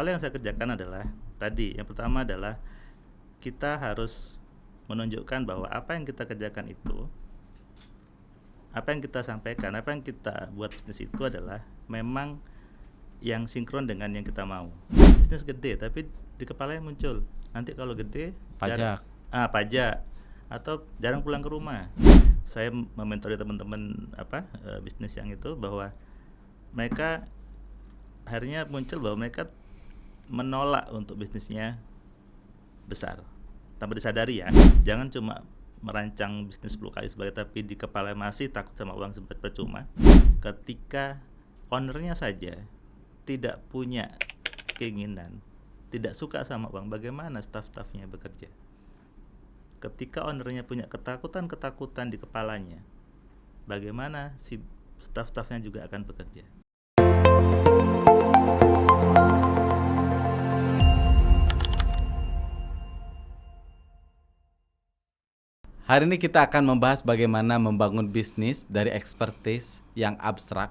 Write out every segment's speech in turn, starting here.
Kalau yang saya kerjakan adalah tadi, yang pertama adalah kita harus menunjukkan bahwa apa yang kita kerjakan itu, apa yang kita sampaikan, apa yang kita buat bisnis itu adalah memang yang sinkron dengan yang kita mau. Bisnis gede tapi di kepalanya muncul, nanti kalau gede Pajak. pajak atau jarang pulang ke rumah. Saya mementori teman-teman bisnis yang itu, bahwa mereka akhirnya muncul bahwa mereka menolak untuk bisnisnya besar tanpa disadari ya. Jangan cuma merancang bisnis 10 kali sebagai tapi di kepala masih takut sama uang percuma. Ketika ownernya saja tidak punya keinginan, tidak suka sama uang, bagaimana staff-staffnya bekerja? Ketika ownernya punya ketakutan di kepalanya, bagaimana si staff-staffnya juga akan bekerja? Hari ini kita akan membahas bagaimana membangun bisnis dari expertise yang abstrak,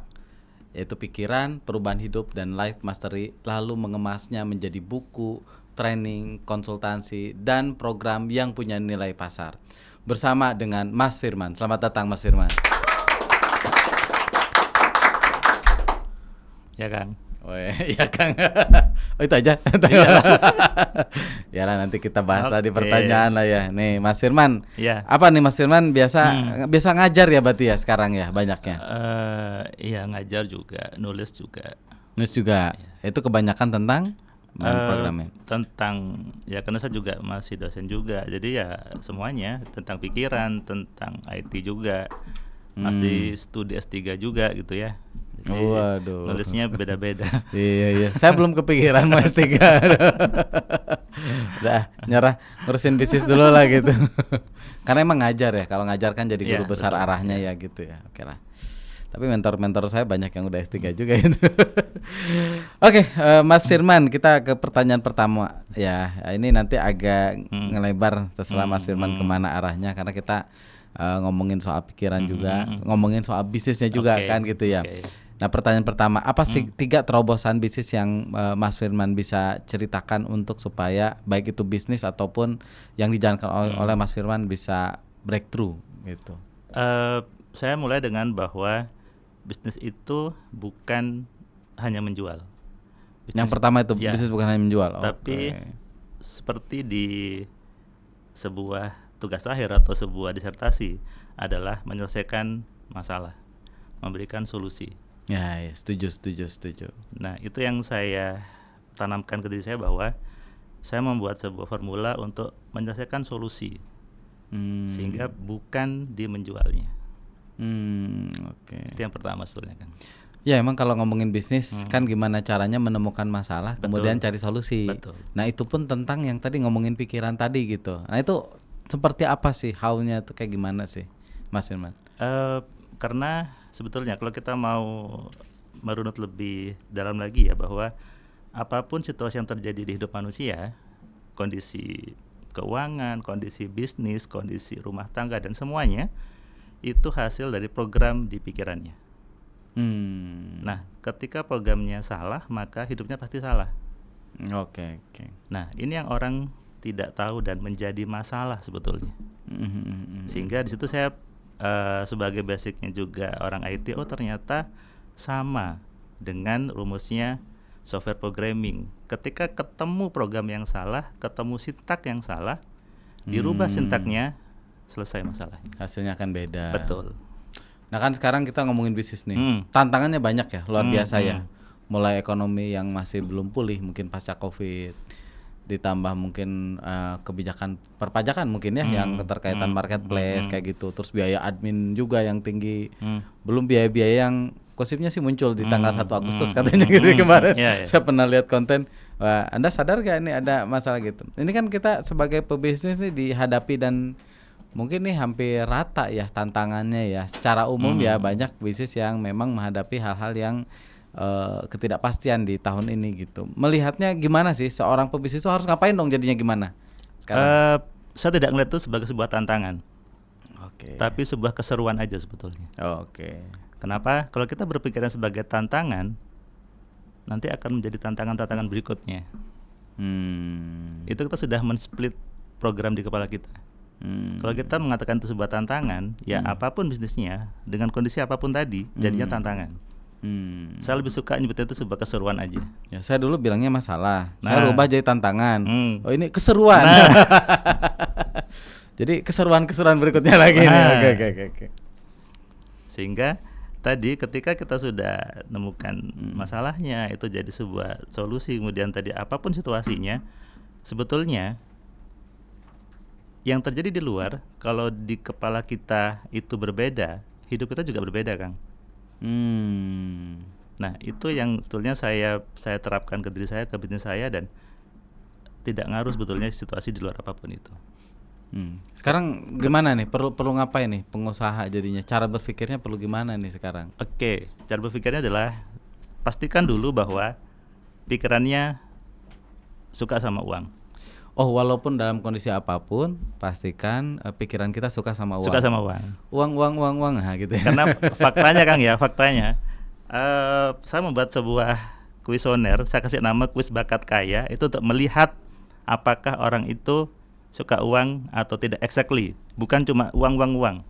yaitu pikiran, perubahan hidup, dan life mastery, lalu mengemasnya menjadi buku, training, konsultansi, dan program yang punya nilai pasar. Bersama dengan Mas Firman. Selamat datang Mas Firman. Ya Kang. Iya Kang. Oh itu aja. Ya lah, nanti kita bahas lah di pertanyaan lah ya. Nih Mas Firman. Ya. Apa nih Mas Firman biasa ngajar ya berarti ya sekarang ya banyaknya? Iya, ngajar juga, nulis juga. Nulis juga. Ya. Itu kebanyakan tentang programming. Tentang ya, karena saya juga masih dosen juga. Jadi ya semuanya tentang pikiran, tentang IT juga. Masih studi S3 juga gitu ya. Jadi, waduh. Nulisnya beda-beda. Iya. Saya belum kepikiran mau S3. Udah nyerah ngurusin bisnis dulu lah gitu. Karena emang ngajar ya. Kalau ngajar kan jadi guru besar betul, arahnya ya gitu ya. Oke lah. Tapi mentor-mentor saya banyak yang udah S3 juga itu. Oke, Mas Firman, kita ke pertanyaan pertama ya. Ini nanti agak ngelebar, terserah Mas Firman kemana arahnya, karena kita ngomongin soal pikiran juga, ngomongin soal bisnisnya juga kan gitu ya. Nah, pertanyaan pertama, apa sih 3 terobosan bisnis yang Mas Firman bisa ceritakan untuk supaya baik itu bisnis ataupun yang dijalankan oleh Mas Firman bisa breakthrough gitu? Saya mulai dengan bahwa bisnis itu bukan hanya menjual. Yang pertama itu bisnis bukan hanya menjual. Tapi seperti di sebuah tugas akhir atau sebuah disertasi adalah menyelesaikan masalah, memberikan solusi. Ya, setuju. Nah, itu yang saya tanamkan ke diri saya, bahwa saya membuat sebuah formula untuk menyelesaikan solusi, sehingga bukan di menjualnya. Itu yang pertama sebetulnya kan. Ya, emang kalau ngomongin bisnis kan gimana caranya menemukan masalah, kemudian cari solusi. Betul. Nah, itu pun tentang yang tadi ngomongin pikiran tadi gitu. Nah, itu seperti apa sih, how-nya tuh kayak gimana sih, Mas Firman? Karena sebetulnya kalau kita mau merunut lebih dalam lagi ya, bahwa apapun situasi yang terjadi di hidup manusia, kondisi keuangan, kondisi bisnis, kondisi rumah tangga, dan semuanya itu hasil dari program di pikirannya. Nah, ketika programnya salah, maka hidupnya pasti salah. Oke. Nah, ini yang orang tidak tahu dan menjadi masalah sebetulnya. Sehingga di situ saya sebagai basicnya juga orang IT, ternyata sama dengan rumusnya software programming. Ketika ketemu program yang salah, ketemu sintak yang salah, dirubah sintaknya, selesai masalahnya. Hasilnya akan beda. Betul. Nah, kan sekarang kita ngomongin bisnis nih. Tantangannya banyak ya, luar biasa ya. Mulai ekonomi yang masih belum pulih mungkin pasca Covid, ditambah mungkin kebijakan perpajakan mungkin ya yang keterkaitan marketplace kayak gitu, terus biaya admin juga yang tinggi, belum biaya-biaya yang gosipnya sih muncul di tanggal 1 Agustus katanya gitu kemarin. Saya pernah lihat konten. Wah, Anda sadar gak ini ada masalah gitu? Ini kan kita sebagai pebisnis nih dihadapi, dan mungkin nih hampir rata ya tantangannya ya. Secara umum ya banyak bisnis yang memang menghadapi hal-hal yang ketidakpastian di tahun ini gitu. Melihatnya gimana sih, seorang pebisnis itu harus ngapain dong jadinya gimana sekarang? Saya tidak melihat itu sebagai sebuah tantangan. Tapi sebuah keseruan aja sebetulnya. Kenapa? Kalau kita berpikiran sebagai tantangan, nanti akan menjadi tantangan-tantangan berikutnya. Itu kita sudah men-split program di kepala kita. Kalau kita mengatakan itu sebuah tantangan, ya apapun bisnisnya dengan kondisi apapun tadi jadinya tantangan. Saya lebih suka nyebutnya itu sebuah keseruan aja. Ya, saya dulu bilangnya masalah, saya rubah jadi tantangan. Oh, ini keseruan. Jadi keseruan berikutnya lagi nih. Oke. Sehingga tadi ketika kita sudah nemukan masalahnya, itu jadi sebuah solusi. Kemudian tadi apapun situasinya, sebetulnya yang terjadi di luar, kalau di kepala kita itu berbeda, hidup kita juga berbeda, Kang. Nah, itu yang sebetulnya saya terapkan ke diri saya, ke bisnis saya, dan tidak ngaruh sebetulnya situasi di luar apapun itu. Sekarang gimana nih? Perlu ngapain nih pengusaha jadinya? Cara berpikirnya perlu gimana nih sekarang? Oke, cara berpikirnya adalah pastikan dulu bahwa pikirannya suka sama uang. Oh, walaupun dalam kondisi apapun, pastikan pikiran kita suka sama uang. Suka sama uang. Uang, nah, gitu ya. Karena faktanya, Kang, ya, faktanya. Saya membuat sebuah kuesioner, saya kasih nama kuis bakat kaya, itu untuk melihat apakah orang itu suka uang atau tidak, exactly, bukan cuma uang.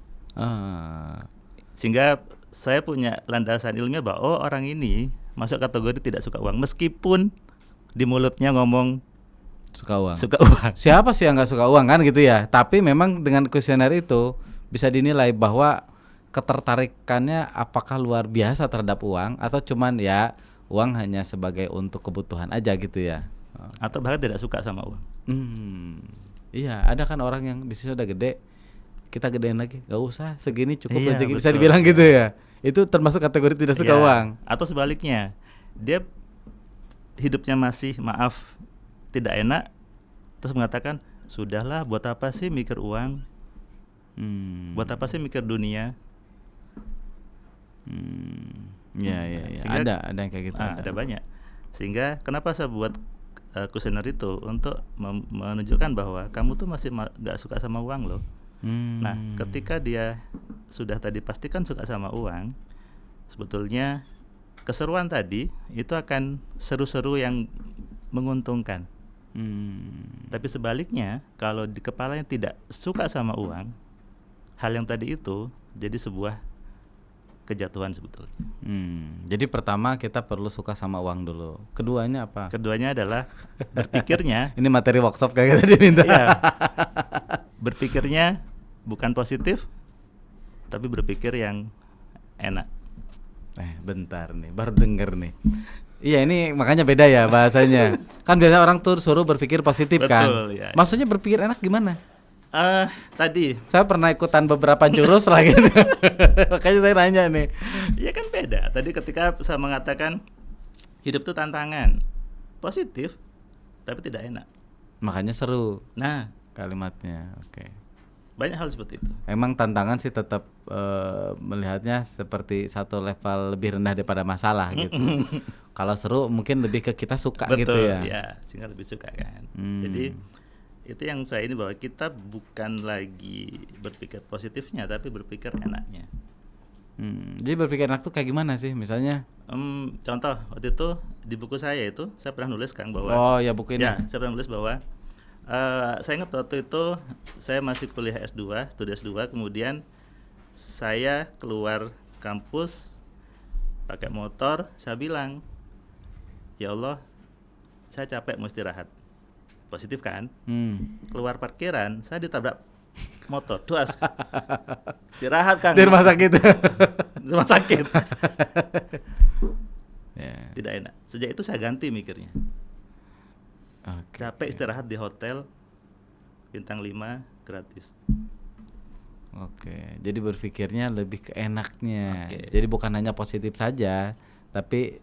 Sehingga saya punya landasan ilmiah bahwa orang ini masuk kategori tidak suka uang, meskipun di mulutnya ngomong suka uang. Siapa sih yang nggak suka uang, kan gitu ya? Tapi memang dengan kuesioner itu bisa dinilai bahwa ketertarikannya apakah luar biasa terhadap uang atau cuman ya uang hanya sebagai untuk kebutuhan aja gitu ya, atau bahkan tidak suka sama uang. Iya, ada kan orang yang bisnisnya udah gede, kita gedein lagi, nggak usah, segini cukup rezeki, bisa betul. dibilang gitu ya. Itu termasuk kategori tidak suka uang. Atau sebaliknya, dia hidupnya masih tidak enak, terus mengatakan, sudahlah, buat apa sih mikir uang, buat apa sih mikir dunia. Ya. Ada yang kayak gitu. Ada banyak. Sehingga kenapa saya buat kuesioner itu untuk menunjukkan bahwa kamu tuh masih gak suka sama uang loh. Nah, ketika dia sudah tadi pastikan suka sama uang, sebetulnya keseruan tadi itu akan seru-seru yang menguntungkan. Tapi sebaliknya, kalau di kepalanya tidak suka sama uang, hal yang tadi itu jadi sebuah kejatuhan sebetulnya. Jadi pertama kita perlu suka sama uang dulu. Keduanya apa? Keduanya adalah berpikirnya. Ini materi workshop kayak kita diminta. Iya. Berpikirnya bukan positif, tapi berpikir yang enak. Bentar nih, baru denger nih. Iya, ini makanya beda ya bahasanya. Kan biasanya orang tuh suruh berpikir positif. Betul, kan. Ya. Maksudnya berpikir enak gimana? Tadi saya pernah ikutan beberapa jurus lah gitu. Makanya saya nanya nih. Iya kan beda. Tadi ketika saya mengatakan hidup itu tantangan, positif tapi tidak enak. Makanya seru. Nah, kalimatnya. Oke. Banyak hal seperti itu. Emang tantangan sih tetap melihatnya seperti satu level lebih rendah daripada masalah gitu. Kalau seru mungkin lebih ke kita suka. Betul, gitu ya. Iya, sehingga lebih suka kan. Jadi itu yang saya ini bahwa kita bukan lagi berpikir positifnya tapi berpikir enaknya. Jadi berpikir enak tuh kayak gimana sih misalnya? Contoh waktu itu di buku saya itu saya pernah nulis, Kang, bahwa buku ini. Ya, saya pernah nulis bahwa saya ingat waktu itu saya masih kuliah S2, studi S2, kemudian saya keluar kampus pakai motor, saya bilang, ya Allah, saya capek mau istirahat. Positif kan? Keluar parkiran, saya ditabrak motor, duas. Istirahat, Kang. Di rumah sakit. Rumah sakit. Yeah. Tidak enak. Sejak itu saya ganti mikirnya. Capek istirahat di hotel bintang 5 gratis. Jadi berpikirnya lebih ke enaknya. Jadi bukan hanya positif saja, tapi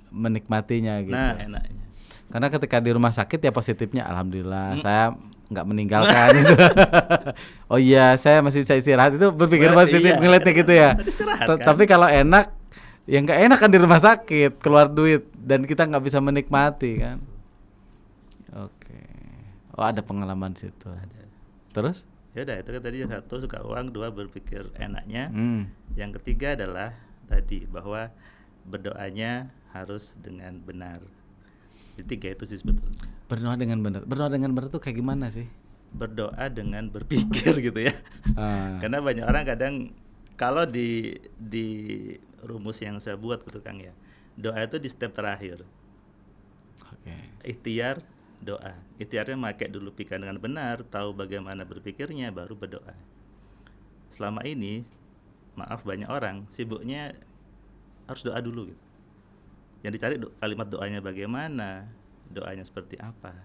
menikmatinya gitu. Nah, enaknya. Karena ketika di rumah sakit ya positifnya alhamdulillah saya nggak meninggalkan itu. Oh iya, saya masih bisa istirahat, itu berpikir positif, ngeliatnya gitu ya. Kan? Tapi kalau enak ya nggak enak kan di rumah sakit, keluar duit dan kita nggak bisa menikmati kan. Oh, ada pengalaman situ. Ada. Terus? Ya udah, itu kan tadi satu suka uang, dua berpikir enaknya. Yang ketiga adalah tadi bahwa berdoanya harus dengan benar. Jadi 3 itu sih sebetulnya. Berdoa dengan benar. Berdoa dengan benar tuh kayak gimana sih? Berdoa dengan berpikir gitu ya. Karena banyak orang kadang kalau di rumus yang saya buat gitu Kang ya, doa itu di step terakhir. Ikhtiar, doa. Ikhtiarnya pakai dulu pikiran dengan benar, tahu bagaimana berpikirnya, baru berdoa. Selama ini, maaf banyak orang sibuknya harus doa dulu gitu. Yang dicari kalimat doanya bagaimana, doanya seperti apa.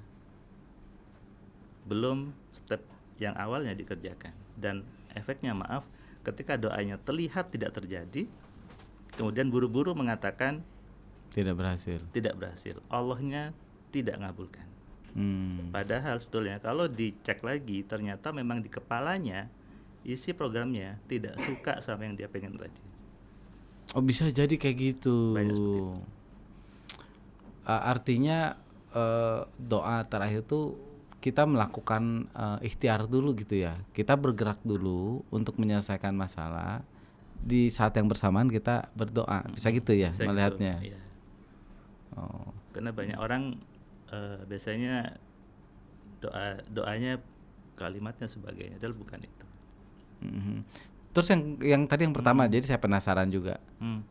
Belum step yang awalnya dikerjakan. Dan efeknya maaf, ketika doanya terlihat tidak terjadi, kemudian buru-buru mengatakan tidak berhasil. Allahnya tidak ngabulkan. Padahal sebetulnya kalau dicek lagi, ternyata memang di kepalanya isi programnya tidak suka sama yang dia pengen tadi. Oh, bisa jadi kayak gitu. Banyak seperti itu. Artinya doa terakhir tuh kita melakukan ikhtiar dulu gitu ya. Kita bergerak dulu untuk menyelesaikan masalah. Di saat yang bersamaan kita berdoa. Bisa gitu ya Bisa melihatnya. gitu, iya. Karena banyak orang biasanya doanya kalimatnya sebagainya, padahal bukan itu. Terus yang tadi yang pertama, jadi saya penasaran juga,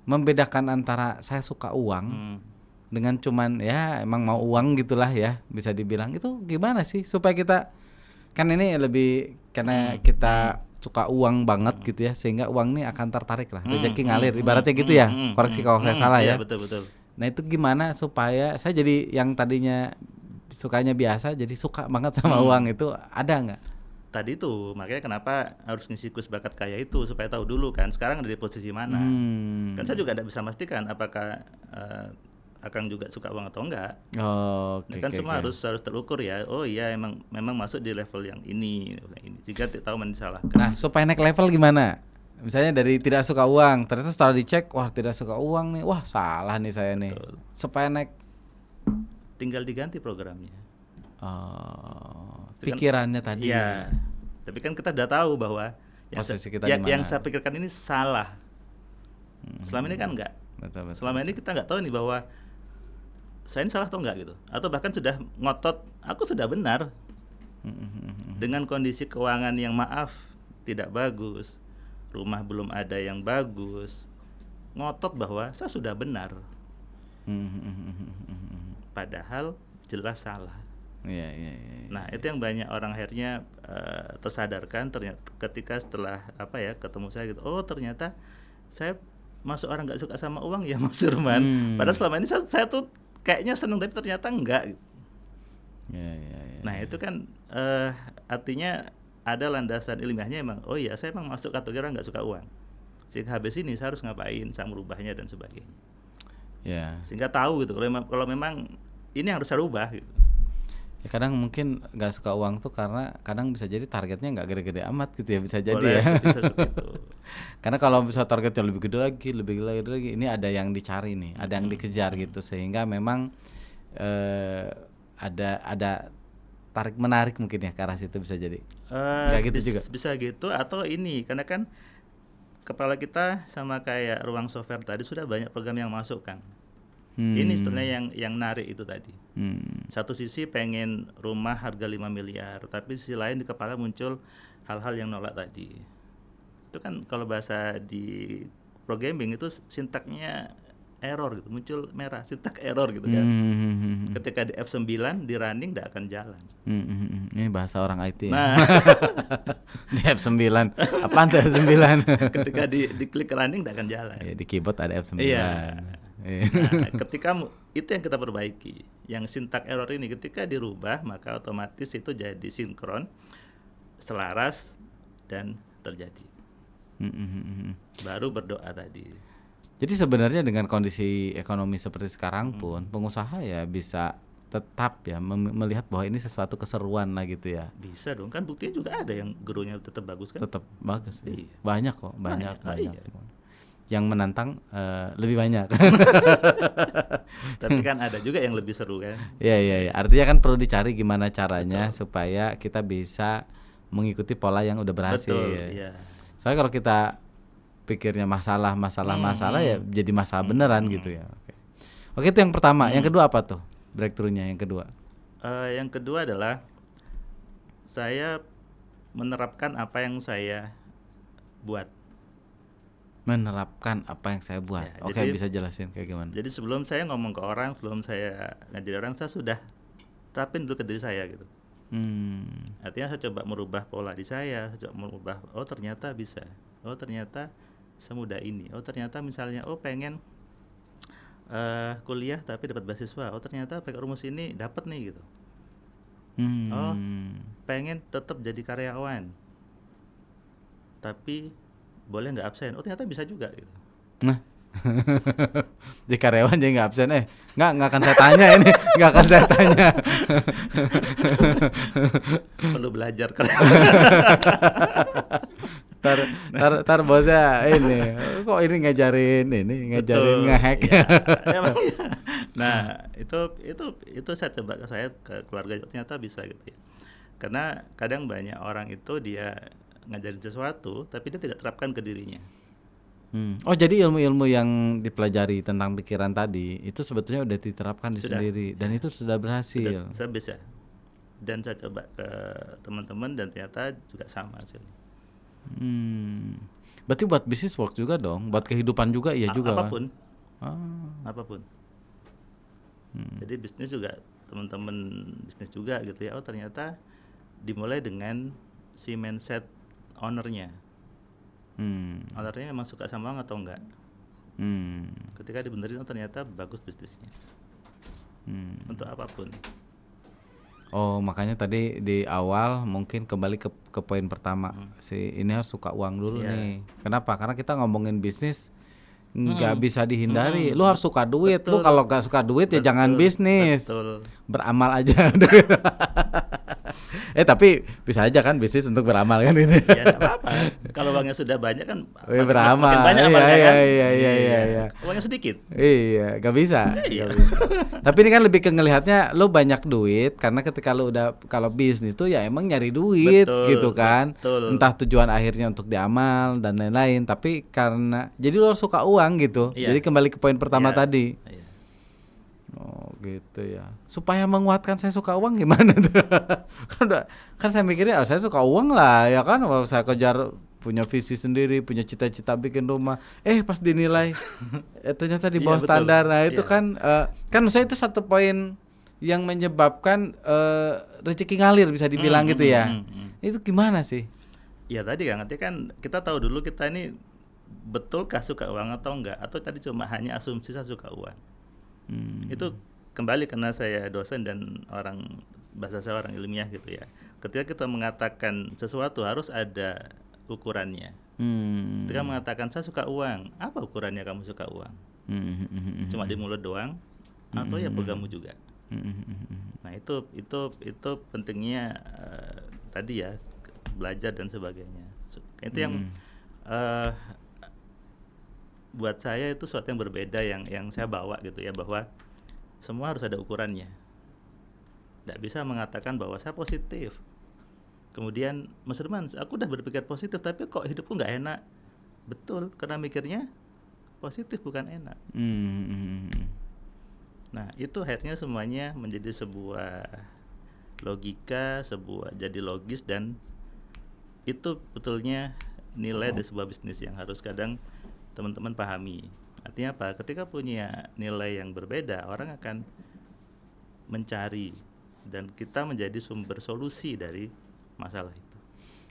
membedakan antara saya suka uang dengan cuman ya emang mau uang gitulah ya, bisa dibilang itu gimana sih supaya kita, kan ini lebih karena kita suka uang banget gitu ya, sehingga uang ini akan tertarik lah, rezeki ngalir, ibaratnya gitu ya, koreksi kalau saya salah ya. Betul. Nah itu gimana supaya saya jadi yang tadinya sukanya biasa jadi suka banget sama uang, itu ada nggak? Tadi itu makanya kenapa harus ngisi kuis bakat kaya itu, supaya tahu dulu kan sekarang ada di posisi mana. Kan saya juga tidak bisa memastikan apakah Akang juga suka uang atau enggak. Kan semua harus terukur ya. Oh iya memang masuk di level yang ini. Jika tahu disalahkan. Nah supaya naik level gimana? Misalnya dari tidak suka uang, ternyata setelah dicek, wah tidak suka uang nih, wah salah nih saya nih. Betul. Supaya naik, tinggal diganti programnya. Pikirannya tadi. Iya. Tapi kan kita udah tahu bahwa yang saya pikirkan ini salah. Selama ini kan enggak. Betul. Selama ini kita nggak tahu nih bahwa saya ini salah atau enggak gitu. Atau bahkan sudah ngotot, aku sudah benar. Dengan kondisi keuangan yang maaf tidak bagus, rumah belum ada yang bagus, ngotot bahwa saya sudah benar. Padahal jelas salah. Iya. Nah itu yang banyak orang akhirnya tersadarkan ternyata ketika setelah ketemu saya gitu. Oh ternyata saya masuk orang nggak suka sama uang ya Mas Surman. Padahal selama ini saya tuh kayaknya seneng tapi ternyata enggak. Ya. Nah itu kan artinya ada landasan ilmiahnya emang. Oh iya saya emang masuk kategori orang nggak suka uang. Sehingga habis ini saya harus ngapain, saya merubahnya dan sebagainya. Ya. Sehingga tahu gitu kalau memang ini yang harus saya rubah gitu. Ya kadang mungkin nggak suka uang tuh karena kadang bisa jadi targetnya nggak gede-gede amat gitu ya, bisa jadi. Boleh, ya. seperti itu. Karena kalau bisa targetnya lebih gede lagi, ini ada yang dicari nih, ada yang dikejar gitu, sehingga memang ada tarik menarik mungkin ya ke arah situ, bisa jadi. Nggak gitu juga. Bisa gitu atau ini karena kan kepala kita sama kayak ruang software tadi sudah banyak program yang masuk kan. Ini sebenarnya yang narik itu tadi. Satu sisi pengen rumah harga 5 miliar, tapi sisi lain di kepala muncul hal-hal yang nolak tadi. Itu kan kalau bahasa di programming itu sintaknya error gitu, muncul merah, sintak error gitu kan. Ketika di F9 di running tidak akan jalan. Ini bahasa orang IT ya. Nah, di F9. Apaan tuh F9? ketika di klik running tidak akan jalan. Ya, di keyboard ada F9. Iya. Nah, ketika itu yang kita perbaiki, yang sintak error ini ketika dirubah maka otomatis itu jadi sinkron, selaras dan terjadi. Baru berdoa tadi. Jadi sebenarnya dengan kondisi ekonomi seperti sekarang pun pengusaha ya bisa tetap ya melihat bahwa ini sesuatu keseruan lah gitu ya. Bisa dong, kan buktinya juga ada yang gurunya tetap bagus kan? Tetap bagus. Iya. Banyak kok, banyak. Iya. Yang menantang lebih banyak. Tapi kan ada juga yang lebih seru kan? Iya. Artinya kan perlu dicari gimana caranya supaya kita bisa mengikuti pola yang udah berhasil. Betul, iya. Soalnya kalau kita pikirnya masalah ya jadi masalah beneran gitu ya. Oke, itu yang pertama. Yang kedua apa tuh? Breakthrough-nya yang kedua. Yang kedua adalah saya menerapkan apa yang saya buat. Menerapkan apa yang saya buat. Ya, Oke, jadi, bisa jelasin kayak gimana? Jadi sebelum saya ngomong ke orang, sebelum saya ngajari orang, saya sudah terapin dulu ke diri saya gitu. Artinya saya coba merubah pola di saya coba merubah, oh ternyata bisa, oh ternyata semudah ini, oh ternyata misalnya, oh pengen kuliah tapi dapat beasiswa, oh ternyata pakai rumus ini dapat nih gitu. Oh pengen tetap jadi karyawan tapi boleh nggak absen, oh ternyata bisa juga gitu. Nah, di karyawan jadi nggak absen, nggak akan saya tanya ini, nggak akan saya tanya. Perlu belajar tar bosnya ini, kok ini ngajarin ngehack. Ya, nah itu saya coba ke keluarga, ternyata bisa gitu ya. Karena kadang banyak orang itu dia ngajarin sesuatu tapi dia tidak terapkan ke dirinya. Oh, jadi ilmu-ilmu yang dipelajari tentang pikiran tadi itu sebetulnya udah diterapkan di sendiri dan itu sudah berhasil. Sudah bisa. Dan saya coba ke teman-teman dan ternyata juga sama hasilnya. Berarti buat bisnis work juga dong, buat kehidupan juga iya juga. Apapun. Kan? Apapun. Jadi bisnis juga, teman-teman bisnis juga gitu ya. Oh ternyata dimulai dengan si mindset ownernya. Ownernya memang suka sama orang atau enggak. Ketika dibenerin, oh ternyata bagus bisnisnya. Untuk apapun. Oh, makanya tadi di awal mungkin kembali ke poin pertama, si ini harus suka uang dulu nih. Kenapa? Karena kita ngomongin bisnis nggak bisa dihindari. Lu harus suka duit. Betul. Lu kalau nggak suka duit ya jangan bisnis. Betul. Beramal aja. Tapi bisa aja kan bisnis untuk beramal kan itu. Ya nggak apa-apa. Kalau uangnya sudah banyak kan beramal. Makin banyak amalnya kan. Iya. Uangnya sedikit. Iya, nggak bisa. Iya. Tapi ini kan lebih ke ngelihatnya lu banyak duit karena ketika lu udah kalau bisnis tuh ya emang nyari duit. Betul, gitu kan. Betul. Entah tujuan akhirnya untuk diamal dan lain-lain, tapi karena jadi lu harus suka uang gitu. Iya. Jadi kembali ke poin pertama tadi. Iya. Oh gitu ya. Supaya menguatkan saya suka uang gimana tuh? kan saya mikirnya saya suka uang lah ya kan. Saya kejar punya visi sendiri, punya cita-cita bikin rumah. Pas dinilai ternyata di bawah standar. Nah itu kan saya itu satu poin yang menyebabkan rezeki ngalir bisa dibilang gitu ya. Itu gimana sih? Ya tadi kan nanti kan kita tahu dulu kita ini betulkah suka uang atau enggak, atau tadi cuma hanya asumsi saya suka uang. Itu kembali karena saya dosen dan bahasa saya orang ilmiah gitu ya. Ketika kita mengatakan sesuatu harus ada ukurannya. Ketika mengatakan saya suka uang, apa ukurannya kamu suka uang? Cuma di mulut doang atau ya pegamu juga? Nah itu pentingnya tadi ya, belajar dan sebagainya. Itu yang buat saya itu sesuatu yang berbeda yang saya bawa gitu ya, bahwa semua harus ada ukurannya. Nggak bisa mengatakan bahwa saya positif kemudian Mas Herman aku udah berpikir positif tapi kok hidupku nggak enak. Betul, karena mikirnya positif bukan enak. Nah itu akhirnya semuanya menjadi sebuah logika, jadi logis, dan itu betulnya nilai dari sebuah bisnis yang harus kadang teman-teman pahami. Artinya apa? Ketika punya nilai yang berbeda, orang akan mencari dan kita menjadi sumber solusi dari masalah itu.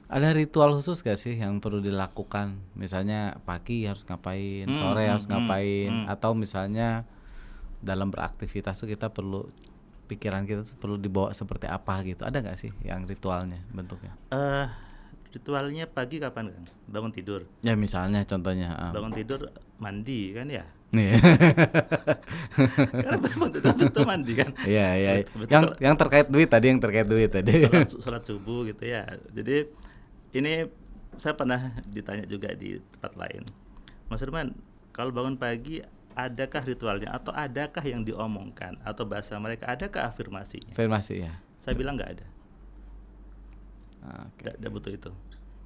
Ada ritual khusus gak sih yang perlu dilakukan? Misalnya pagi harus ngapain, sore harus ngapain, atau misalnya dalam beraktivitas tuh kita perlu, pikiran kita tuh perlu dibawa seperti apa gitu? Ada gak sih yang ritualnya bentuknya? Ritualnya pagi kapan kan? Bangun tidur. Ya misalnya contohnya. Bangun tidur mandi kan ya. Nih. Karena bangun tidur habis itu mandi kan. Iya. Yang terkait duit tadi. Sholat subuh gitu ya. Jadi ini saya pernah ditanya juga di tempat lain. Mas Herman, kalau bangun pagi adakah ritualnya atau adakah yang diomongkan atau bahasa mereka, adakah afirmasinya? Afirmasi ya. Saya bilang nggak ada. Tidak butuh itu.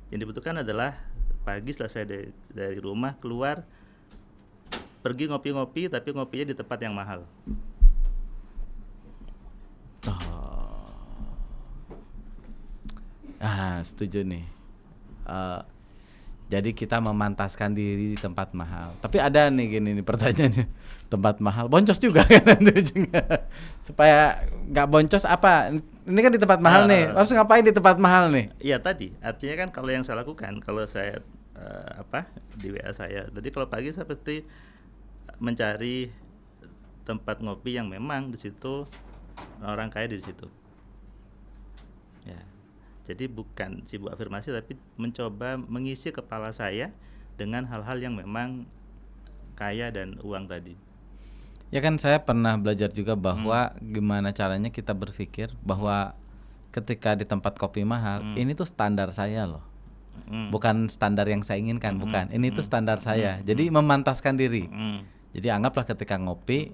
Yang dibutuhkan adalah pagi selesai dari rumah keluar, pergi ngopi-ngopi tapi ngopinya di tempat yang mahal. Setuju nih. Jadi kita memantaskan diri di tempat mahal. Tapi ada nih gini nih pertanyaannya, tempat mahal boncos juga kan nanti ujungnya. Supaya nggak boncos apa? Ini kan di tempat mahal nih. Harus ngapain di tempat mahal nih? Iya tadi, artinya kan kalau yang saya lakukan, kalau saya di WA saya, tadi kalau pagi saya pasti mencari tempat ngopi yang memang di situ orang kaya di situ. Ya. Jadi bukan sibuk afirmasi tapi mencoba mengisi kepala saya dengan hal-hal yang memang kaya dan uang tadi. Ya kan saya pernah belajar juga bahwa gimana caranya kita berpikir bahwa ketika di tempat kopi mahal, ini tuh standar saya loh. Bukan standar yang saya inginkan, bukan. Ini tuh standar saya. Jadi memantaskan diri. Jadi anggaplah ketika ngopi,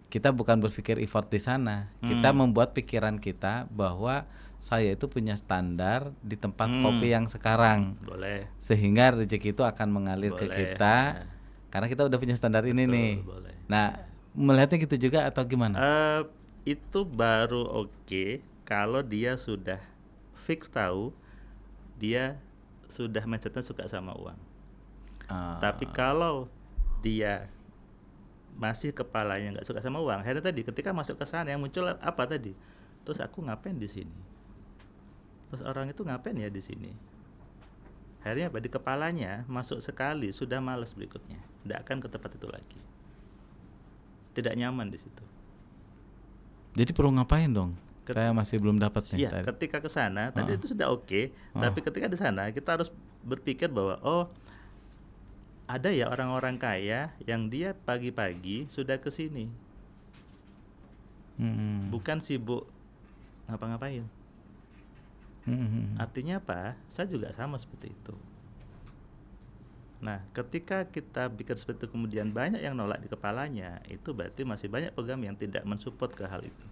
kita bukan berpikir effort di sana. Kita membuat pikiran kita bahwa saya itu punya standar di tempat kopi yang sekarang. Boleh. Sehingga rezeki itu akan mengalir ke kita karena kita udah punya standar ini nih. Boleh. Nah, melihatnya gitu juga atau gimana? Itu baru oke kalau dia sudah fix tahu dia sudah mindsetnya suka sama uang. Tapi kalau dia masih kepalanya nggak suka sama uang, akhirnya tadi ketika masuk ke sana yang muncul apa tadi? Terus aku ngapain di sini? Terus orang itu ngapain ya di sini? Akhirnya apa? Di kepalanya masuk sekali sudah malas berikutnya, tidak akan ke tempat itu lagi, tidak nyaman di situ. Jadi perlu ngapain dong? Saya masih belum dapat nih. Iya, ketika ke sana tadi itu sudah oke, tapi ketika di sana kita harus berpikir bahwa ada ya orang-orang kaya yang dia pagi-pagi sudah ke sini, bukan sibuk ngapa-ngapain. Artinya apa? Saya juga sama seperti itu. Nah, ketika kita pikir seperti itu kemudian banyak yang nolak di kepalanya, itu berarti masih banyak program yang tidak mensupport ke hal itu.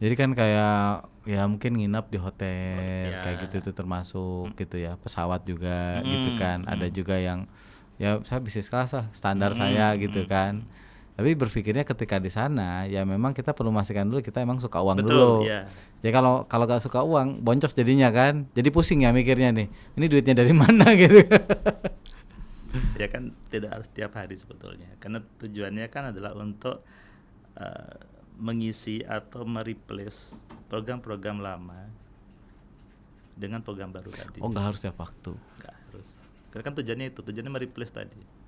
Jadi kan kayak ya mungkin nginap di hotel kayak gitu itu termasuk gitu ya, pesawat juga gitu kan. Ada juga yang ya saya bisnis kelas lah, standar saya gitu kan. Tapi berpikirnya ketika di sana ya memang kita perlu memastikan dulu kita emang suka uang. Betul, dulu. Ya kalau gak suka uang boncos jadinya kan. Jadi pusing ya mikirnya nih. Ini duitnya dari mana gitu. Ya kan tidak harus tiap hari sebetulnya. Karena tujuannya kan adalah untuk mengisi atau mereplace program-program lama dengan program baru tadi. Oh, nggak harus tiap waktu. Nggak harus. Karena kan tujuannya mereplace tadi.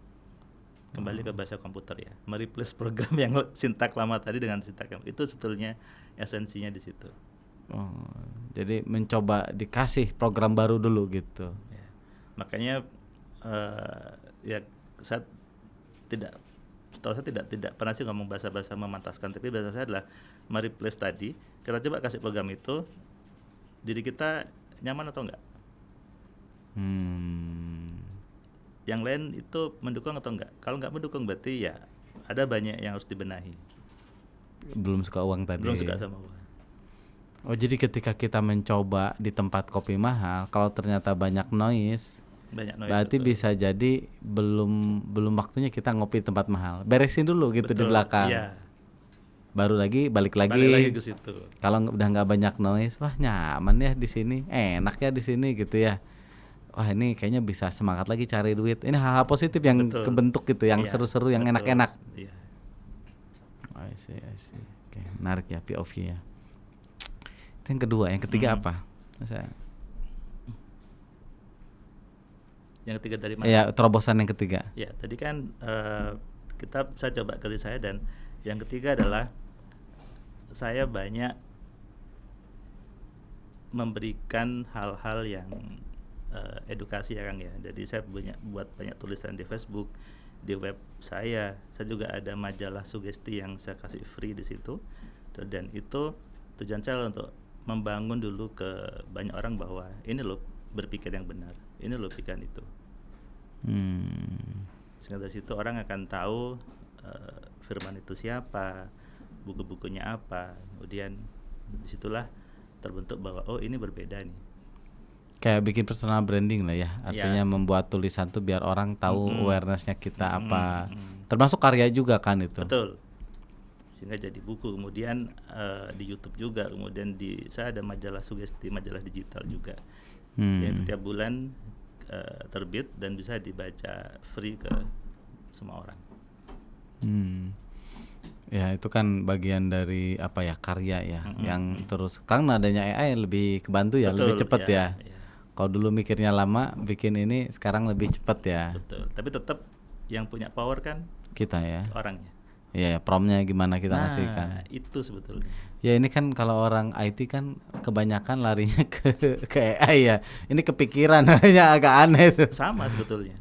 Kembali ke bahasa komputer ya, mereplace program yang sintak lama tadi dengan sintak yang itu sebetulnya esensinya di situ. Jadi mencoba dikasih program baru dulu gitu. Ya. Makanya ya saya tidak pernah sih ngomong bahasa-bahasa memantaskan, tapi bahasa saya adalah mereplace tadi. Kita coba kasih program itu, diri kita nyaman atau enggak? Yang lain itu mendukung atau enggak? Kalau enggak mendukung berarti ya ada banyak yang harus dibenahi. Belum suka uang tadi. Belum suka sama uang. Oh, jadi ketika kita mencoba di tempat kopi mahal, kalau ternyata banyak noise berarti betul. Bisa jadi belum waktunya kita ngopi di tempat mahal. Beresin dulu gitu betul, di belakang. Iya. Baru lagi balik lagi ke situ. Kalau udah nggak banyak noise, wah nyaman ya di sini, enak ya di sini gitu ya. Wah ini kayaknya bisa semangat lagi cari duit. Ini hal-hal positif yang betul. Kebentuk gitu, yang seru-seru, yang betul. Enak-enak. Iya. I see. Oke, menarik ya POV ya. Itu yang kedua, yang ketiga apa? Yang ketiga dari mana? Ya, terobosan yang ketiga. Ya, tadi kan saya coba ke diri saya, dan yang ketiga adalah saya banyak memberikan hal-hal yang edukasi ya Kang ya. Jadi saya buat banyak tulisan di Facebook, di web saya juga ada majalah sugesti yang saya kasih free di situ. Dan itu tujuan saya untuk membangun dulu ke banyak orang bahwa ini loh berpikir yang benar, ini loh pikiran itu. Sehingga dari situ orang akan tahu Firman itu siapa, buku-bukunya apa. Kemudian disitulah terbentuk bahwa oh ini berbeda nih. Kayak bikin personal branding lah ya, artinya membuat tulisan tuh biar orang tahu awarenessnya kita apa, termasuk karya juga kan itu. Betul, sehingga jadi buku, kemudian di YouTube juga, kemudian saya ada majalah sugesti, majalah digital juga, yang setiap bulan terbit dan bisa dibaca free ke semua orang. Ya itu kan bagian dari apa ya, karya ya, yang terus kan adanya AI lebih kebantu ya. Betul, lebih cepat ya. Kalau dulu mikirnya lama bikin ini, sekarang lebih cepat ya. Betul, tapi tetap yang punya power kan kita ya, orangnya. Ya promnya gimana kita ngasihkan. Itu sebetulnya. Ya ini kan kalau orang IT kan kebanyakan larinya ke AI ya. Ini kepikiran hanya agak aneh tuh. Sama sebetulnya.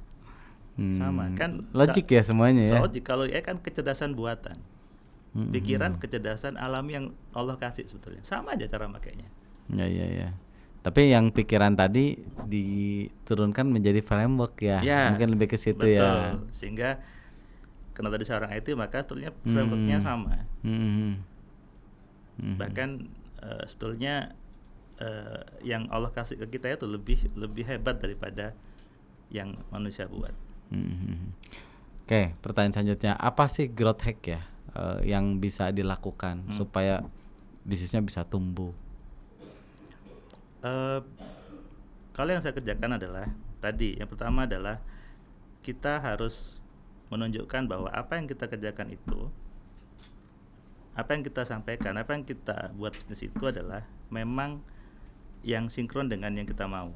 Sama kan, logik ya semuanya ya. Logik. Kalau AI kan kecerdasan buatan. Pikiran kecerdasan alami yang Allah kasih sebetulnya. Sama aja cara makainya. Ya. Tapi yang pikiran tadi diturunkan menjadi framework ya. Mungkin lebih ke situ ya. Sehingga karena tadi seorang IT, maka sebetulnya frameworknya sama. Bahkan sebetulnya yang Allah kasih ke kita itu lebih hebat daripada yang manusia buat. Oke, pertanyaan selanjutnya, apa sih growth hack ya yang bisa dilakukan supaya bisnisnya bisa tumbuh? Kalau yang saya kerjakan adalah tadi, yang pertama adalah kita harus menunjukkan bahwa apa yang kita kerjakan itu, apa yang kita sampaikan, apa yang kita buat bisnis itu adalah memang yang sinkron dengan yang kita mau.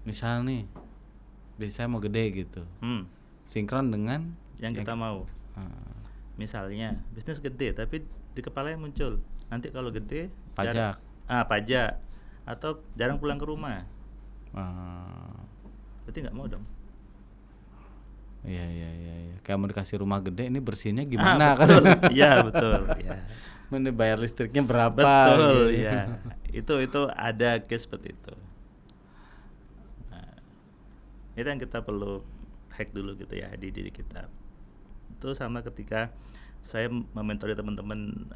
Misal nih, bisnis saya mau gede gitu, sinkron dengan yang kita mau. Misalnya bisnis gede tapi di kepalanya muncul, nanti kalau gede pajak, pajak, atau jarang pulang ke rumah, berarti nggak mau dong. Iya. Kayak mau dikasih rumah gede, ini bersihnya gimana? Betul. Iya betul. Ya. Ini bayar listriknya berapa? Betul. Gitu. Ya. Itu ada case seperti itu. Nah, itu yang kita perlu hack dulu gitu ya di diri kita. Itu sama ketika saya mementori teman-teman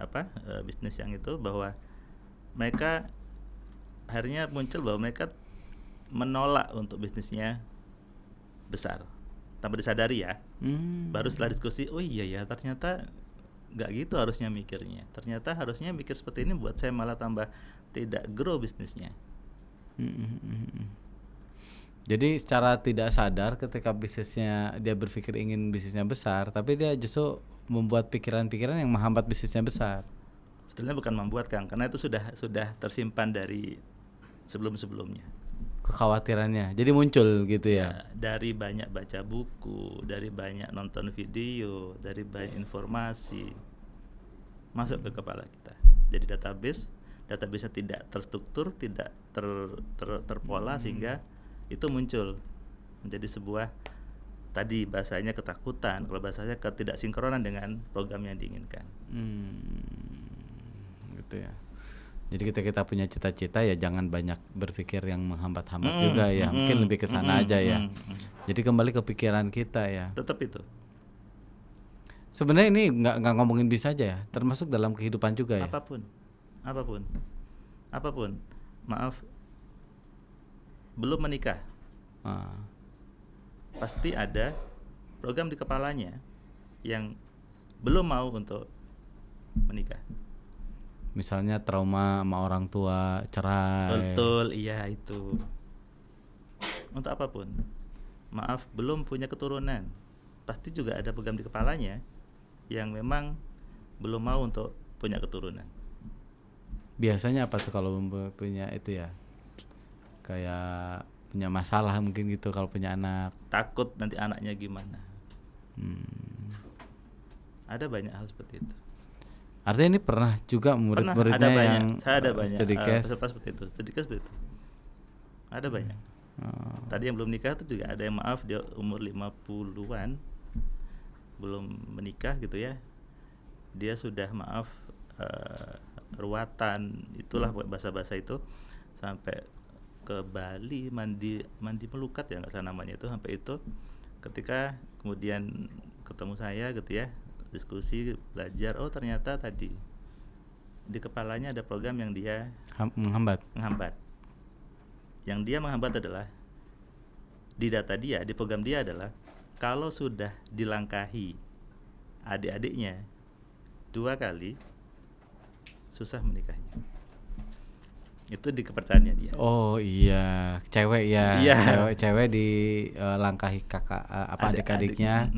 bisnis yang itu, bahwa mereka akhirnya muncul bahwa mereka menolak untuk bisnisnya besar tanpa disadari ya. Baru setelah diskusi, oh iya ya, ternyata nggak gitu harusnya mikirnya. Ternyata harusnya mikir seperti ini buat saya malah tambah tidak grow bisnisnya. Jadi secara tidak sadar ketika bisnisnya, dia berpikir ingin bisnisnya besar, tapi dia justru membuat pikiran-pikiran yang menghambat bisnisnya besar. Sebetulnya bukan membuat, Kang, karena itu sudah tersimpan dari sebelum-sebelumnya. Kekhawatirannya jadi muncul gitu ya. Dari banyak baca buku, dari banyak nonton video, dari banyak informasi masuk ke kepala kita. Jadi database-nya tidak terstruktur, tidak terpola, sehingga itu muncul menjadi sebuah, tadi bahasanya ketakutan, kalau bahasanya ketidaksinkronan dengan program yang diinginkan. Gitu ya. Jadi kita punya cita-cita ya, jangan banyak berpikir yang menghambat-hambat juga ya. Mungkin lebih ke sana aja ya. Jadi kembali ke pikiran kita ya. Tetap itu. Sebenarnya ini nggak ngomongin bisnis aja ya, termasuk dalam kehidupan juga ya. Apapun. Maaf, belum menikah, pasti ada program di kepalanya yang belum mau untuk menikah. Misalnya trauma sama orang tua, cerai. Betul, iya itu. Untuk apapun. Maaf, belum punya keturunan, pasti juga ada program di kepalanya yang memang belum mau untuk punya keturunan. Biasanya apa tuh kalau punya itu ya? Kayak punya masalah mungkin gitu kalau punya anak. Takut nanti anaknya gimana. Ada banyak hal seperti itu. Artinya ini pernah juga murid-muridnya yang saya ada banyak peserta seperti itu. Ada banyak. Tadi yang belum nikah itu juga ada yang maaf dia umur 50-an belum menikah gitu ya. Dia sudah maaf ruatan, itulah bahasa-bahasa itu, sampai ke Bali mandi melukat ya nggak salah namanya itu, sampai itu ketika kemudian ketemu saya gitu ya, diskusi belajar, oh ternyata tadi di kepalanya ada program yang dia menghambat. Yang dia menghambat adalah di data dia, di program dia adalah kalau sudah dilangkahi adik-adiknya 2 kali, susah menikahnya. Itu di kepercayaannya dia. Oh iya, cewek ya. Iya. Cewek dilangkahi kakak adik-adiknya.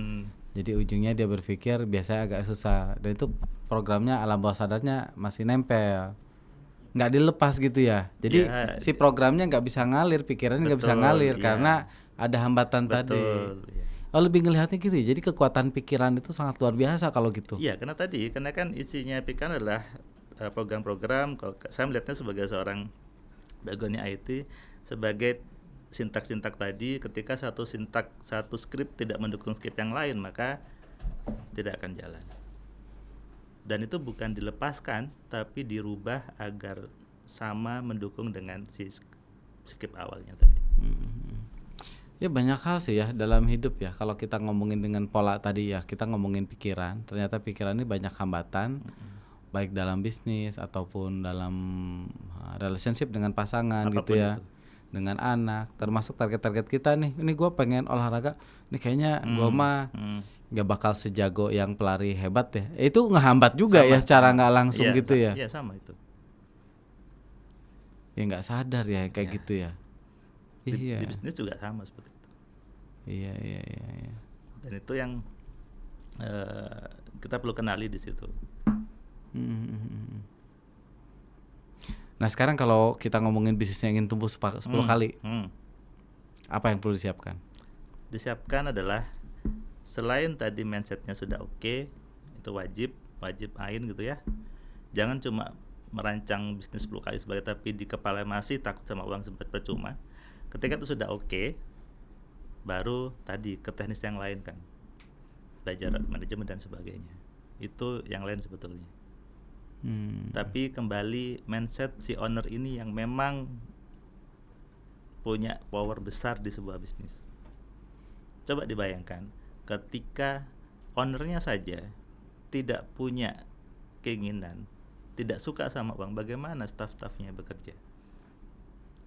Jadi ujungnya dia berpikir biasanya agak susah. Dan itu programnya alam bawah sadarnya masih nempel, nggak dilepas gitu ya. Jadi si programnya nggak bisa ngalir, pikirannya nggak bisa ngalir karena ada hambatan tadi. Oh, lebih ngelihatnya gitu ya. Jadi kekuatan pikiran itu sangat luar biasa kalau gitu. Iya, karena kan isinya pikiran adalah program-program. Kalau saya melihatnya sebagai seorang backgroundnya IT, sebagai sintak-sintak tadi, ketika satu skrip tidak mendukung skrip yang lain, maka tidak akan jalan. Dan itu bukan dilepaskan, tapi dirubah agar sama mendukung dengan si skrip awalnya tadi. Ya banyak hal sih ya dalam hidup ya. Kalau kita ngomongin dengan pola tadi ya, kita ngomongin pikiran. Ternyata pikiran ini banyak hambatan, baik dalam bisnis ataupun dalam relationship dengan pasangan. Apapun gitu ya. Itu. Dengan anak, termasuk target-target kita nih. Ini gue pengen olahraga, ini kayaknya gue mah nggak bakal sejago yang pelari hebat ya. Itu ngehambat juga ya secara nggak langsung gitu ya. Iya sama itu. Ya nggak sadar ya kayak gitu ya. Di bisnis juga sama seperti itu. Iya. Dan itu yang kita perlu kenali di situ. Nah sekarang kalau kita ngomongin bisnisnya ingin tumbuh 10 kali, apa yang perlu disiapkan? Disiapkan adalah selain tadi mindsetnya sudah oke, itu wajib ain gitu ya. Jangan cuma merancang bisnis 10 kali sebagai tapi di kepala masih takut sama uang sempat percuma. Ketika itu sudah oke, baru tadi ke teknis yang lain kan, belajar manajemen dan sebagainya. Itu yang lain sebetulnya. Tapi kembali mindset si owner ini yang memang punya power besar di sebuah bisnis. Coba dibayangkan ketika ownernya saja tidak punya keinginan, tidak suka sama uang, bagaimana staff-staffnya bekerja?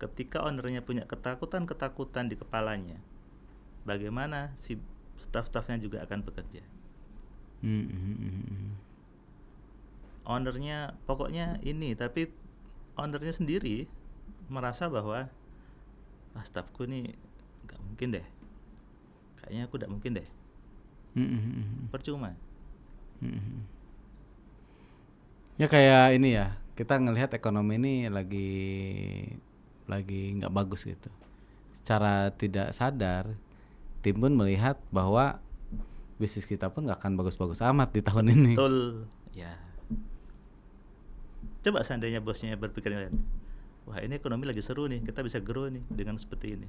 Ketika ownernya punya ketakutan di kepalanya, bagaimana si staff-staffnya juga akan bekerja? Ownernya pokoknya ini, tapi ownernya sendiri merasa bahwa staffku ini nggak mungkin deh, kayaknya aku nggak mungkin deh, percuma. Ya kayak ini ya, kita ngelihat ekonomi ini lagi nggak bagus gitu. Secara tidak sadar, tim pun melihat bahwa bisnis kita pun nggak akan bagus-bagus amat di tahun ini. Betul, ya. Coba seandainya bosnya berpikir, wah ini ekonomi lagi seru nih, kita bisa grow nih dengan seperti ini.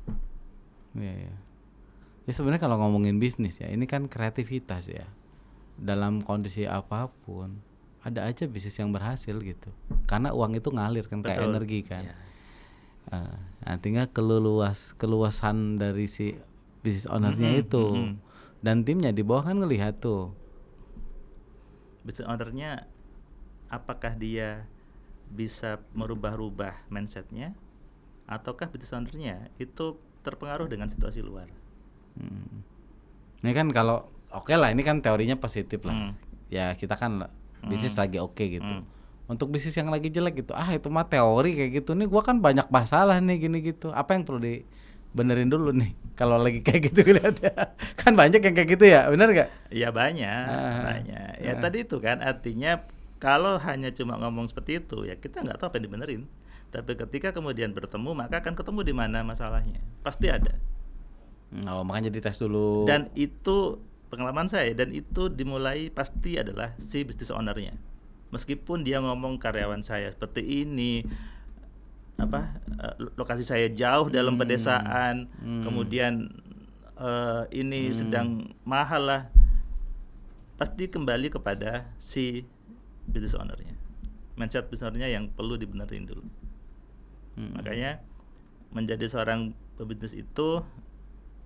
Iya. Ya sebenarnya kalau ngomongin bisnis ya, ini kan kreativitas ya. Dalam kondisi apapun, ada aja bisnis yang berhasil gitu. Karena uang itu ngalir kan, kayak energi kan. Ya. Nah, tinggal keluasan dari si bisnis ownernya itu. Dan timnya di bawah kan ngelihat tuh. Bisnis ownernya apakah dia bisa merubah-rubah mindsetnya, ataukah bisnis ownernya itu terpengaruh dengan situasi luar? Ini kan kalau oke lah, ini kan teorinya positif lah. Ya kita kan bisnis lagi oke gitu. Untuk bisnis yang lagi jelek gitu, itu mah teori kayak gitu. Nih gua kan banyak masalah nih gini gitu. Apa yang perlu dibenerin dulu nih kalau lagi kayak gitu lihatnya? Kan banyak yang kayak gitu ya, benar nggak? Iya banyak. Ya tadi itu kan artinya kalau hanya cuma ngomong seperti itu ya kita nggak tahu apa yang dibenerin. Tapi ketika kemudian bertemu maka akan ketemu di mana masalahnya. Pasti ada. Makanya dites dulu. Dan itu pengalaman saya, dan itu dimulai pasti adalah si business ownernya. Meskipun dia ngomong karyawan saya seperti ini, lokasi saya jauh dalam pedesaan, kemudian ini sedang mahal lah, pasti kembali kepada si business ownernya, mindset business ownernya yang perlu dibenerin dulu. Makanya menjadi seorang pebisnis itu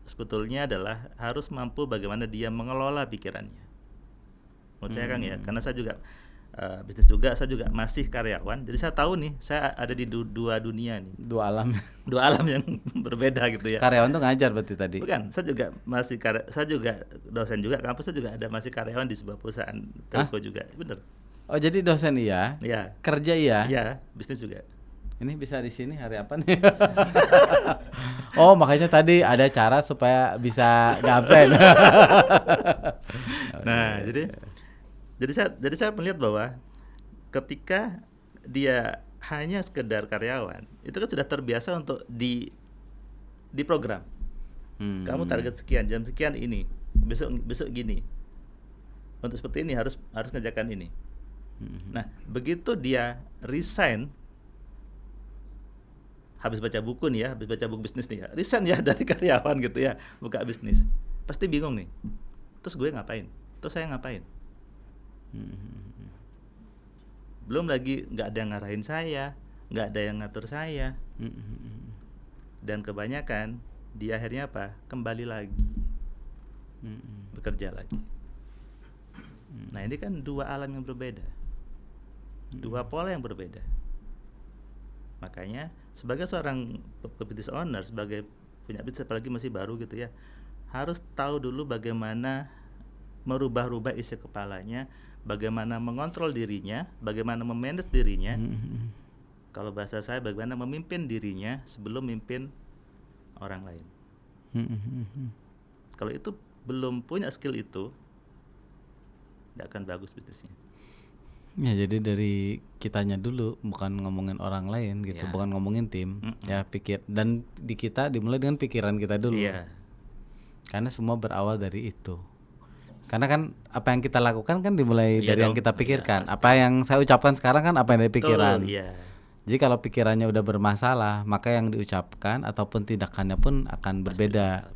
sebetulnya adalah harus mampu bagaimana dia mengelola pikirannya. Menurut saya Kang ya, karena saya juga bisnis juga, saya juga masih karyawan. Jadi saya tahu nih, saya ada di dua dunia nih, Dua alam. dua alam yang berbeda gitu ya. Karyawan tuh ngajar berarti tadi. Bukan, saya juga masih saya juga dosen juga, kampus saya juga ada masih karyawan di sebuah perusahaan telco juga, bener. Oh jadi dosen iya, Iya, kerja iya. iya, bisnis juga. Ini bisa di sini hari apa nih? Oh makanya tadi ada cara supaya bisa nggak absen. Nah, jadi saya melihat bahwa ketika dia hanya sekedar karyawan, itu kan sudah terbiasa untuk di program. Kamu target sekian, jam sekian ini, besok gini. Untuk seperti ini harus ngerjakan ini. Nah, begitu dia resign, habis baca buku bisnis nih ya, resign ya dari karyawan gitu ya, buka bisnis, pasti bingung nih. Terus gue ngapain? Terus saya ngapain? Belum lagi nggak ada yang ngarahin saya, nggak ada yang ngatur saya, dan kebanyakan di akhirnya apa? Kembali lagi bekerja lagi. Nah ini kan dua alam yang berbeda, dua pola yang berbeda. Makanya sebagai seorang business owner, sebagai punya bisnis apalagi masih baru gitu ya, harus tahu dulu bagaimana merubah-rubah isi kepalanya, bagaimana mengontrol dirinya, bagaimana memanage dirinya. Kalau bahasa saya, bagaimana memimpin dirinya sebelum memimpin orang lain. Kalau itu belum punya skill itu, tidak akan bagus bisnisnya. Ya jadi dari kitanya dulu, bukan ngomongin orang lain gitu, Ya. bukan ngomongin tim. Ya pikir, dan di kita dimulai dengan pikiran kita dulu. Iya. Karena semua berawal dari itu. Karena kan apa yang kita lakukan kan dimulai Iya dari yang dong. kita pikirkan. Iya, apa yang saya ucapkan sekarang kan apa yang dari pikiran. Betul, iya. Jadi kalau pikirannya udah bermasalah, maka yang diucapkan ataupun tindakannya pun akan berbeda.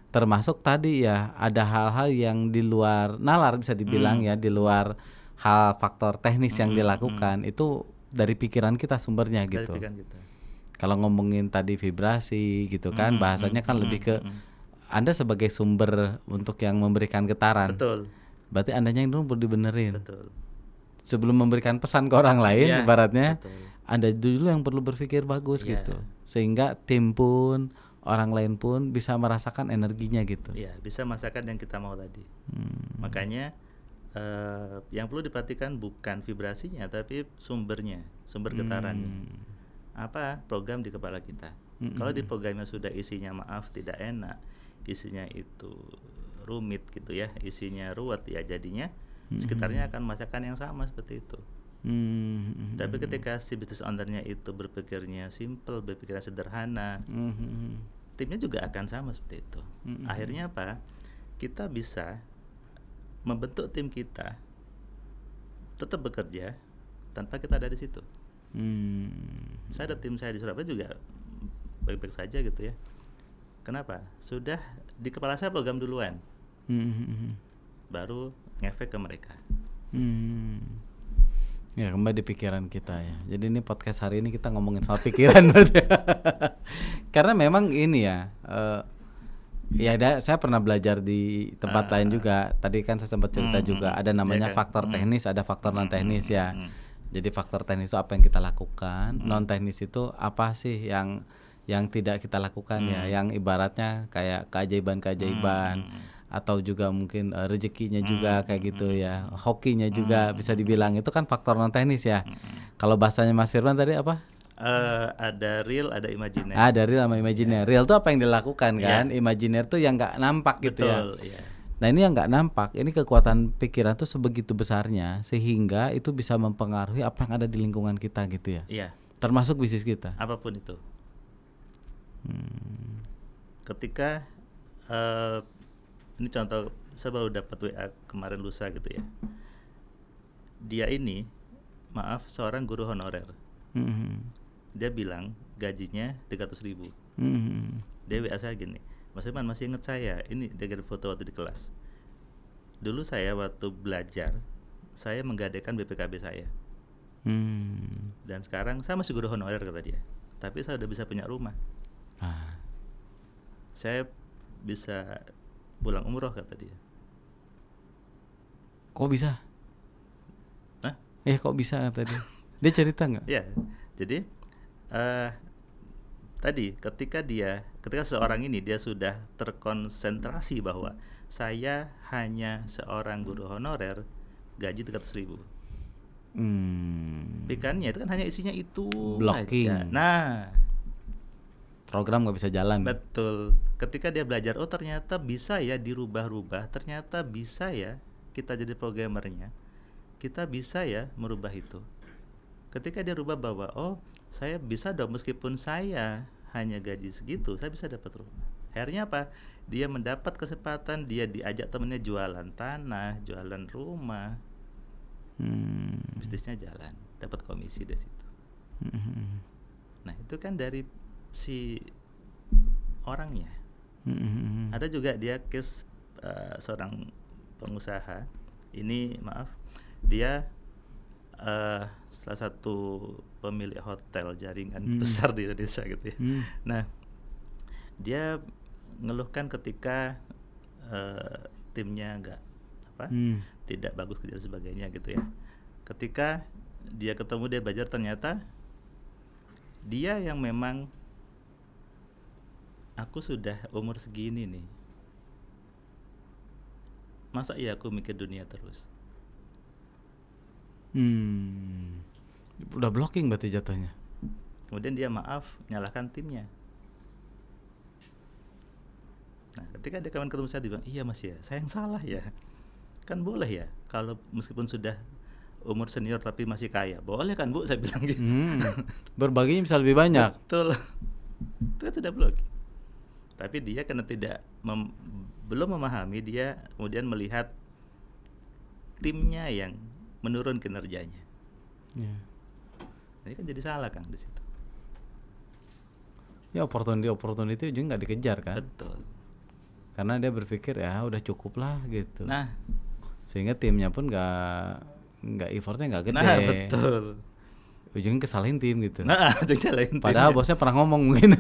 Termasuk tadi ya, ada hal-hal yang di luar nalar bisa dibilang ya, di luar hal faktor teknis yang dilakukan, itu dari pikiran kita sumbernya gitu. Dari pikiran kita. Kalau ngomongin tadi vibrasi gitu kan, bahasanya kan lebih ke Anda sebagai sumber untuk yang memberikan getaran. Betul. Berarti Andanya yang dulu perlu dibenerin. Betul. Sebelum memberikan pesan ke orang lain, Iya, ibaratnya betul. Anda dulu yang perlu berpikir bagus Iya. gitu. Sehingga tim pun, orang lain pun bisa merasakan energinya gitu. Iya, bisa merasakan yang kita mau tadi. Makanya yang perlu diperhatikan bukan vibrasinya, tapi sumbernya, sumber getarannya. Apa program di kepala kita? Kalau di programnya sudah isinya maaf tidak enak, isinya itu rumit gitu ya, isinya ruwet ya, jadinya sekitarnya akan merasakan yang sama seperti itu. Tapi ketika si business ownernya itu berpikirnya simple, berpikirnya sederhana, timnya juga akan sama seperti itu. Akhirnya apa? Kita bisa membentuk tim kita tetap bekerja tanpa kita ada di situ. Saya ada tim saya di Surabaya juga baik-baik saja gitu ya. Kenapa? Sudah di kepala saya program duluan, baru ngefek ke mereka. Ya kembali di pikiran kita ya. Jadi ini podcast hari ini kita ngomongin soal pikiran berarti. Karena memang ini ya, saya pernah belajar di tempat lain juga. Tadi kan saya sempat cerita juga, ada namanya faktor teknis, ada faktor non teknis ya. Jadi faktor teknis itu apa yang kita lakukan, non teknis itu apa sih yang tidak kita lakukan ya, yang ibaratnya kayak keajaiban-keajaiban, atau juga mungkin rezekinya juga kayak gitu ya, hokinya juga bisa dibilang, itu kan faktor non teknis ya. Kalau bahasanya Mas Firman tadi apa? Ada real, ada imajiner. Ada real sama imajiner. Real tuh apa yang dilakukan kan, imajiner tuh yang nggak nampak gitu. Betul, ya. Nah ini yang nggak nampak, ini kekuatan pikiran tuh sebegitu besarnya sehingga itu bisa mempengaruhi apa yang ada di lingkungan kita gitu ya. Iya. Termasuk bisnis kita. Apapun itu. Ketika ini contoh, saya baru dapat WA kemarin lusa gitu ya. Dia ini, maaf, seorang guru honorer. Dia bilang gajinya 300.000. Dia WA saya gini, Mas Iman masih ingat saya? Ini dari foto waktu di kelas. Dulu saya waktu belajar, saya menggadaikan BPKB saya. Dan sekarang saya masih guru honorer kata dia. Tapi saya udah bisa punya rumah. Saya bisa pulang umroh kata dia. Kok bisa? Hah? Kok bisa kata dia? Dia cerita nggak? Ya, jadi tadi ketika seorang ini dia sudah terkonsentrasi bahwa saya hanya seorang guru honorer, gaji 300.000. Pikannya itu kan hanya isinya itu Blocking. aja. Nah, program nggak bisa jalan. betul. Ketika dia belajar, oh ternyata bisa ya dirubah-rubah, ternyata bisa ya kita jadi programmernya, kita bisa ya merubah itu. Ketika dia rubah bahwa oh saya bisa dong meskipun saya hanya gaji segitu, saya bisa dapat rumah. Akhirnya apa? Dia mendapat kesempatan, dia diajak temennya jualan tanah, jualan rumah, bisnisnya jalan, dapat komisi dari situ. Nah itu kan dari si orangnya. Ada juga dia case seorang pengusaha. Ini maaf, dia salah satu pemilik hotel jaringan besar di Indonesia gitu ya. Nah dia ngeluhkan ketika timnya tidak bagus kerja dan sebagainya gitu ya. Ketika dia ketemu, dia belajar, ternyata dia yang memang, aku sudah umur segini nih, masa iya aku mikir dunia terus. Udah blocking berarti jatuhnya. Kemudian dia nyalahkan timnya. Nah ketika dia kawan ketemu saya, dia bilang, iya mas ya, saya yang salah ya. Kan boleh ya kalau meskipun sudah umur senior tapi masih kaya, boleh kan bu, saya bilang gitu. Berbaginya bisa lebih banyak. Betul. Itu kan sudah blocking. Tapi dia karena belum memahami, dia kemudian melihat timnya yang menurun kinerjanya. Ini kan jadi salah Kang di situ. Ya opportunity juga nggak dikejar kan? Betul. Karena dia berpikir ya udah cukup lah gitu. Nah, sehingga timnya pun nggak effortnya nggak gede. Nah betul. Ujungnya kesalahin tim gitu. Nah, ujungnya padahal bosnya pernah ngomong mungkin.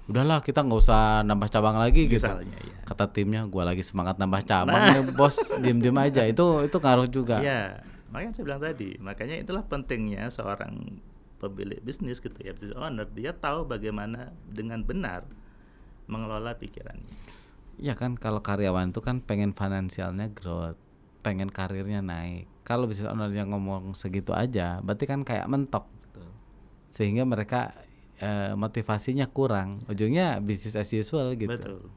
Udahlah kita nggak usah nambah cabang lagi gitu. Misalnya, ya. Kata timnya, gua lagi semangat nambah cabang, bos diem aja. Itu ngaruh juga. Iya, makanya saya bilang tadi. Makanya itulah pentingnya seorang pemilik bisnis gitu ya, business owner, dia tahu bagaimana dengan benar mengelola pikirannya. Ya kan, kalau karyawan itu kan pengen finansialnya growth, pengen karirnya naik. Kalau business owner yang ngomong segitu aja, berarti kan kayak mentok. Betul. Sehingga mereka motivasinya kurang, ujungnya business as usual gitu. Betul.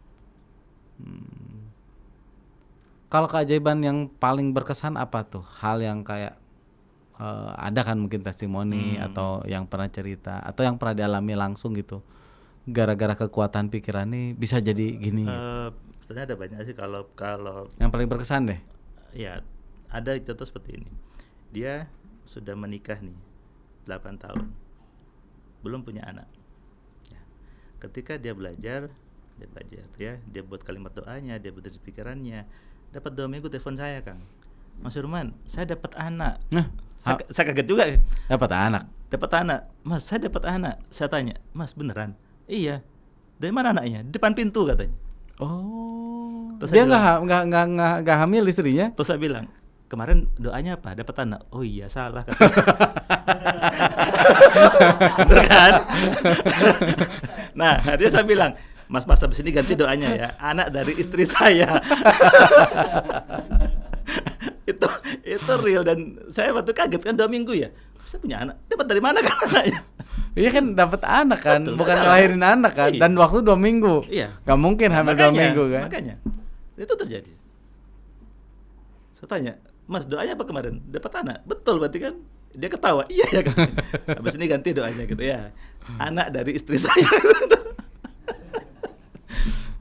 Kalau keajaiban yang paling berkesan apa tuh? Hal yang kayak ada kan mungkin testimoni atau yang pernah cerita atau yang pernah dialami langsung gitu. Gara-gara kekuatan pikiran nih bisa jadi gini. Sebenarnya ada banyak sih kalau yang paling berkesan deh. Ya, ada contoh seperti ini. Dia sudah menikah nih 8 tahun. Belum punya anak. Ya. Ketika dia belajar ya, dia buat kalimat doanya, dia buat pikirannya. Dapat 2 minggu telepon saya, Kang. Mas Firman, saya dapat anak. Nah, saya kaget juga. Dapat anak. Mas, saya dapat anak. Saya tanya, Mas beneran? Iya. Dari mana anaknya? Depan pintu katanya. Oh. Terus dia nggak hamil istrinya? Terus saya bilang, kemarin doanya apa? Dapat anak. Oh iya, salah katanya. Bener kan? Nah, dia saya bilang, Mas habis ini ganti doanya ya. Anak dari istri saya. itu real, dan saya waktu kaget kan 2 minggu ya. Saya punya anak. Dapat dari mana kan anaknya? Iya kan dapat anak kan, betul, bukan ngelahirin anak kan. Iya. Dan waktu 2 minggu. Iya. Gak mungkin hamil 2 minggu kan. Makanya itu terjadi. Saya tanya, Mas doanya apa kemarin? Dapat anak. Betul berarti kan? Dia ketawa. Iya ya kan. Habis ini ganti doanya gitu ya. Anak dari istri saya.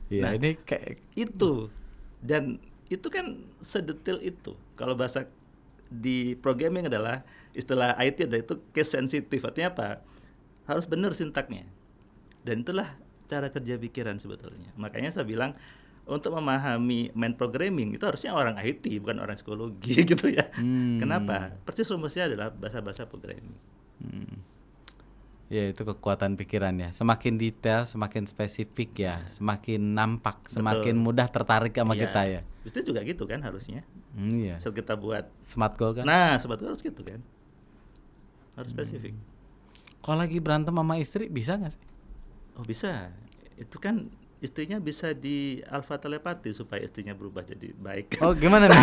Iya, Nah, ini kayak itu. Dan itu kan sedetail itu. Kalau bahasa di programming adalah istilah IT adalah itu case sensitive. Artinya apa? Harus benar sintaknya. Dan itulah cara kerja pikiran sebetulnya. Makanya saya bilang untuk memahami main programming itu harusnya orang IT, bukan orang psikologi gitu ya. Kenapa? Persis rumusnya adalah bahasa-bahasa programming. Ya itu kekuatan pikiran ya. Semakin detail, semakin spesifik ya, semakin nampak, semakin mudah tertarik sama kita ya. Bisnis juga gitu kan harusnya. Iya. Saat kita buat Smart goal kan. nah sebetulnya harus gitu kan, harus spesifik. Kalau lagi berantem sama istri bisa nggak sih? Oh bisa, itu kan istrinya bisa di alfa telepati supaya istrinya berubah jadi baik. Oh gimana nih?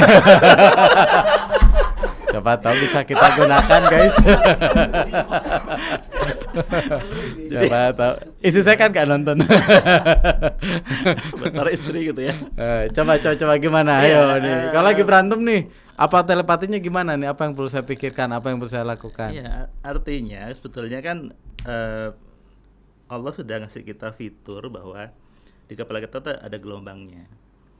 Siapa tahu bisa kita gunakan guys. Siapa tahu. Istri saya kan gak nonton. Para istri gitu ya. Coba gimana? Ayo nih. Kalau lagi berantem nih, apa telepatinya gimana nih? Apa yang perlu saya pikirkan? Apa yang perlu saya lakukan? Iya, artinya sebetulnya kan Allah sudah ngasih kita fitur bahwa di kepala kita tuh ada gelombangnya.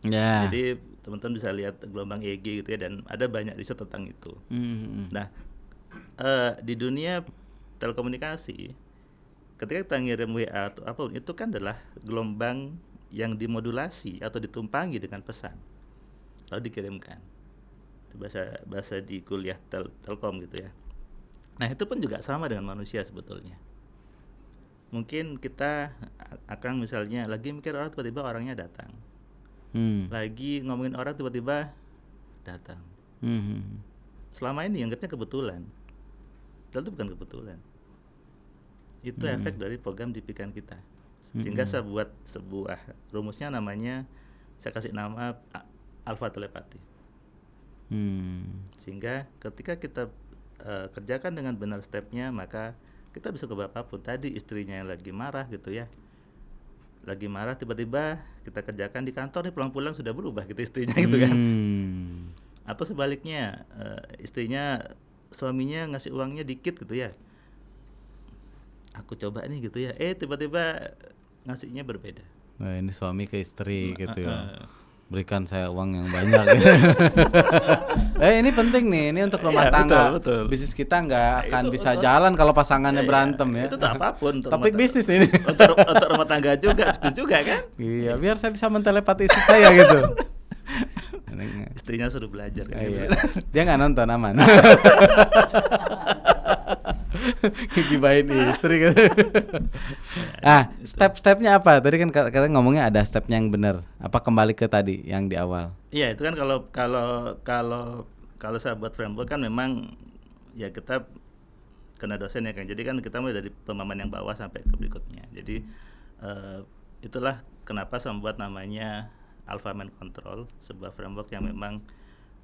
Ya. Jadi teman-teman bisa lihat gelombang EEG gitu ya, dan ada banyak riset tentang itu. Nah, di dunia telekomunikasi, ketika kita ngirim WA atau apapun, itu kan adalah gelombang yang dimodulasi atau ditumpangi dengan pesan, lalu dikirimkan. Itu bahasa di kuliah telkom gitu ya. Nah, itu pun juga sama dengan manusia sebetulnya. Mungkin kita akan misalnya lagi mikir orang, tiba-tiba orangnya datang. Lagi ngomongin orang, tiba-tiba datang. Selama ini anggapnya kebetulan, padahal itu bukan kebetulan. Itu efek dari program di pikiran kita. Sehingga saya buat sebuah rumusnya, namanya saya kasih nama alfa telepati. Sehingga ketika kita kerjakan dengan benar stepnya, maka kita bisa ke apapun. Tadi istrinya yang lagi marah gitu ya, lagi marah, tiba-tiba kita kerjakan di kantor nih, pulang-pulang sudah berubah gitu istrinya gitu kan. Atau sebaliknya, suaminya ngasih uangnya dikit gitu ya, aku coba nih gitu ya, tiba-tiba ngasihnya berbeda. Nah ini suami ke istri gitu ya, berikan saya uang yang banyak. Ini penting nih, ini untuk rumah tangga. Betul. Bisnis kita nggak akan bisa jalan kalau pasangannya berantem ya. Itu apapun. Topik bisnis ini. Untuk rumah tangga juga, bisnis juga kan. Iya, biar saya bisa mentelepati istri saya gitu. Istrinya suruh belajar kan. Iya. Dia nggak nonton, aman. Gibahin istri gitu. Step-stepnya apa? Tadi kan kata ngomongnya ada stepnya yang benar. Apa kembali ke tadi yang di awal? Iya, itu kan kalau saya buat framework kan memang ya kita kena dosen ya kan. Jadi kan kita mulai dari pemahaman yang bawah sampai ke berikutnya. Jadi itulah kenapa saya membuat namanya Alpha Mind Control, sebuah framework yang memang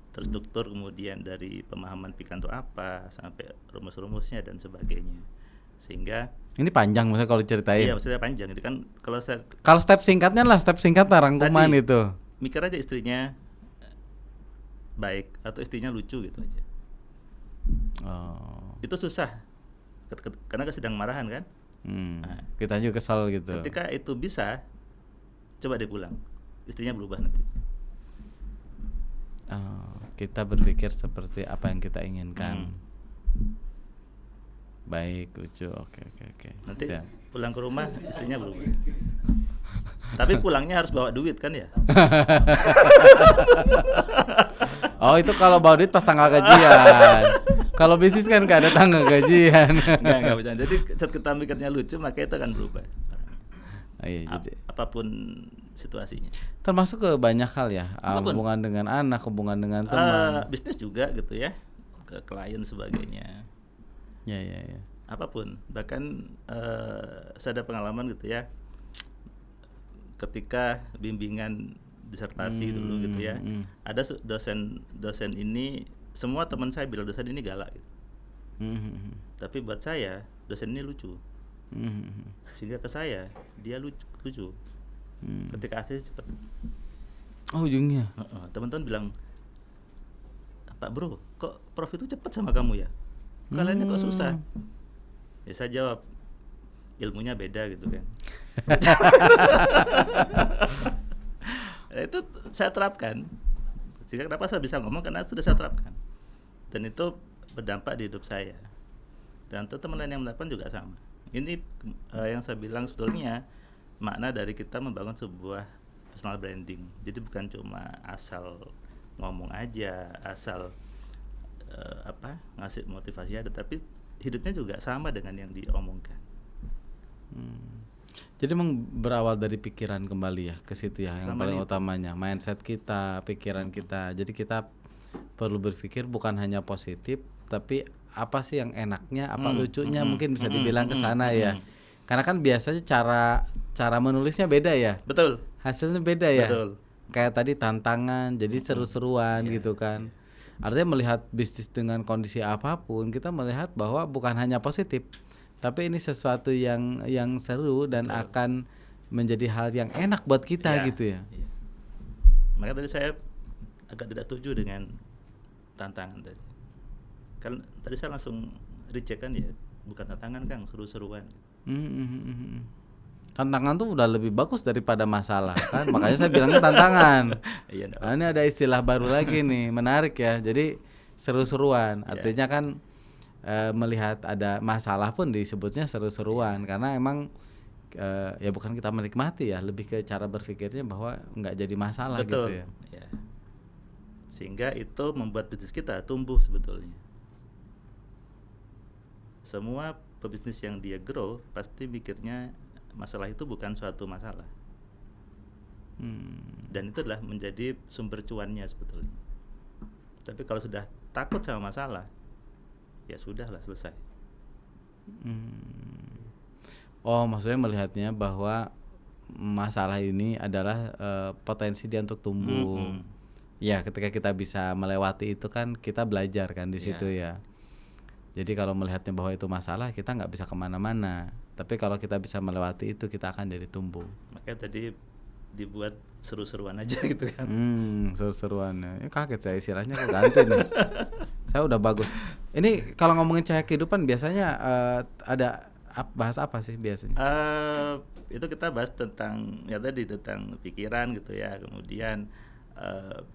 terstruktur, kemudian dari pemahaman pikiran itu apa sampai rumus-rumusnya dan sebagainya. Sehingga ini panjang maksudnya kalau ceritain. Iya, maksudnya panjang. Itu kan kalau step singkatnya lah, step singkat rangkuman tadi, itu. Mikir aja istrinya baik atau istrinya lucu gitu aja. Itu susah. Karena sedang marahan kan? Nah, kita juga kesal gitu. Ketika itu bisa, coba deh pulang. Istrinya berubah nanti. Kita berpikir seperti apa yang kita inginkan. Baik, lucu. Oke. Nanti pulang ke rumah istrinya berubah. Tapi pulangnya harus bawa duit kan ya? Oh, itu kalau bawa duit pas tanggal gajian. Kalau bisnis kan gak ada tanggal gajian. Enggak bisa. Jadi saat kita mikirnya lucu, maka itu akan berubah. Jadi apapun situasinya. Termasuk ke banyak hal ya, hubungan dengan anak, hubungan dengan teman, bisnis juga gitu ya, ke klien sebagainya. Ya. Apapun, bahkan saya ada pengalaman gitu ya, ketika bimbingan disertasi dulu gitu ya, ada dosen ini, semua teman saya bilang dosen ini galak gitu. Tapi buat saya dosen ini lucu. Sehingga ke saya dia lucu. Ketika ACC cepat. Oh ujungnya. Teman-teman bilang, Pak Bro, kok Prof itu cepat sama kamu ya? Kalian kok susah? Ya saya jawab, ilmunya beda gitu kan. Itu saya terapkan. Sehingga kenapa saya bisa ngomong, karena sudah saya terapkan. Dan itu berdampak di hidup saya. Dan teman lain yang melakukan juga sama. Ini yang saya bilang sebetulnya makna dari kita membangun sebuah personal branding. Jadi bukan cuma asal ngomong aja, asal ngasih motivasi ada, tapi hidupnya juga sama dengan yang diomongkan. Jadi memang berawal dari pikiran kembali ya ke situ ya, yang Selama paling ini utamanya mindset kita, pikiran kita. Jadi kita perlu berpikir bukan hanya positif, tapi apa sih yang enaknya, apa lucunya, mungkin bisa dibilang ke sana ya. Karena kan biasanya cara menulisnya beda ya, betul, hasilnya beda ya. betul. Kayak tadi tantangan, jadi seru-seruan gitu kan. Artinya melihat bisnis dengan kondisi apapun, kita melihat bahwa bukan hanya positif, tapi ini sesuatu yang seru dan akan menjadi hal yang enak buat kita gitu ya. Iya. Makanya tadi saya agak tidak setuju dengan tantangan tadi. Kan tadi saya langsung reject kan, ya bukan tantangan Kang, seru-seruan. Tantangan tuh udah lebih bagus daripada masalah kan, makanya saya bilangnya tantangan. Iya, Nah, ini ada istilah baru lagi nih, menarik ya. Jadi seru-seruan, artinya kan melihat ada masalah pun disebutnya seru-seruan, karena emang ya bukan kita menikmati ya, lebih ke cara berpikirnya bahwa nggak jadi masalah. betul, gitu ya. ya. Sehingga itu membuat bisnis kita tumbuh sebetulnya. Semua pebisnis yang dia grow pasti mikirnya masalah itu bukan suatu masalah. Dan itu adalah menjadi sumber cuannya sebetulnya. Tapi kalau sudah takut sama masalah, ya sudahlah, selesai. Oh, maksudnya melihatnya bahwa masalah ini adalah potensi dia untuk tumbuh. Ya, ketika kita bisa melewati itu kan kita belajar kan di situ ya. Jadi kalau melihatnya bahwa itu masalah, kita nggak bisa kemana-mana. Tapi kalau kita bisa melewati itu, kita akan jadi tumbuh. Makanya tadi dibuat seru-seruan aja gitu kan. Seru-seruan. Ya, kaget saya istilahnya kok ganti nih. Saya udah bagus. Ini kalau ngomongin cahaya kehidupan biasanya ada bahas apa sih biasanya? Itu kita bahas tentang ya tadi tentang pikiran gitu ya, kemudian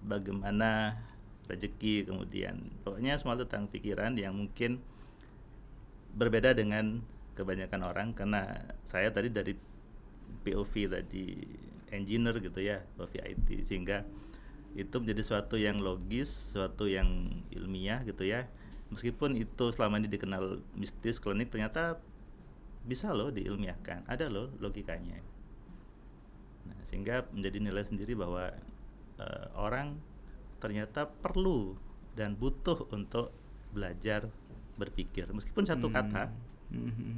bagaimana rezeki, kemudian pokoknya semua tentang pikiran yang mungkin berbeda dengan kebanyakan orang, karena saya tadi dari POV tadi engineer gitu ya, POV IT, sehingga itu menjadi suatu yang logis, suatu yang ilmiah gitu ya. Meskipun itu selama ini dikenal mistis, klinik, ternyata bisa loh diilmiahkan, ada loh logikanya. Nah, sehingga menjadi nilai sendiri bahwa orang ternyata perlu dan butuh untuk belajar berpikir, meskipun satu kata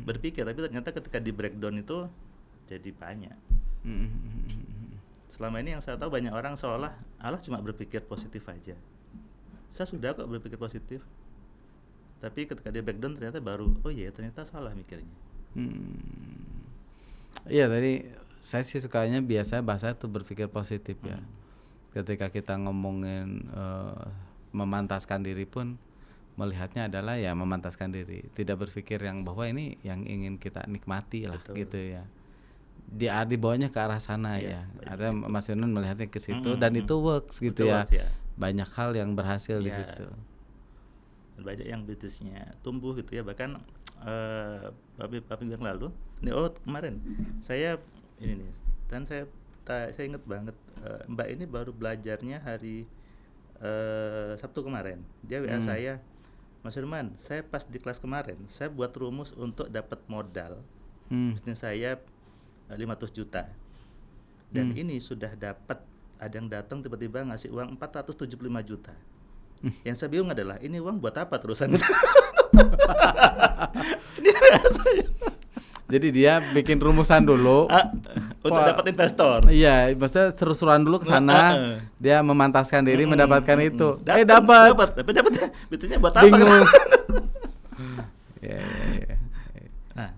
berpikir, tapi ternyata ketika di breakdown itu jadi banyak. Selama ini yang saya tahu banyak orang seolah Allah cuma berpikir positif aja. Saya sudah kok berpikir positif, tapi ketika di breakdown ternyata baru oh iya ternyata salah mikirnya. Iya, tadi saya sih sukanya biasa bahasa tuh berpikir positif ya. Ketika kita ngomongin memantaskan diri pun melihatnya adalah ya memantaskan diri, tidak berpikir yang bahwa ini yang ingin kita nikmati lah. Betul. Gitu ya. Di bawahnya ke arah sana ya. Ada Mas Yunun melihatnya ke situ dan itu works gitu. Betul, ya. Banyak hal yang berhasil di situ. Banyak yang bisnisnya tumbuh gitu ya, bahkan beberapa minggu yang lalu kemarin saya ini nih, dan saya ingat banget Mbak ini baru belajarnya hari Sabtu kemarin. Dia WA saya, Mas Firman, saya pas di kelas kemarin saya buat rumus untuk dapat modal bisnis saya 500 juta dan ini sudah dapat, ada yang datang tiba-tiba ngasih uang 475 juta. Yang saya bingung adalah ini uang buat apa terusan? Ini saya. Jadi dia bikin rumusan dulu untuk dapat investor. Iya, maksudnya seru-seruan dulu ke sana. Dia memantaskan diri mendapatkan itu. Dapat. Tapi dapat betulnya buat apa? Bingung. Ya. Nah,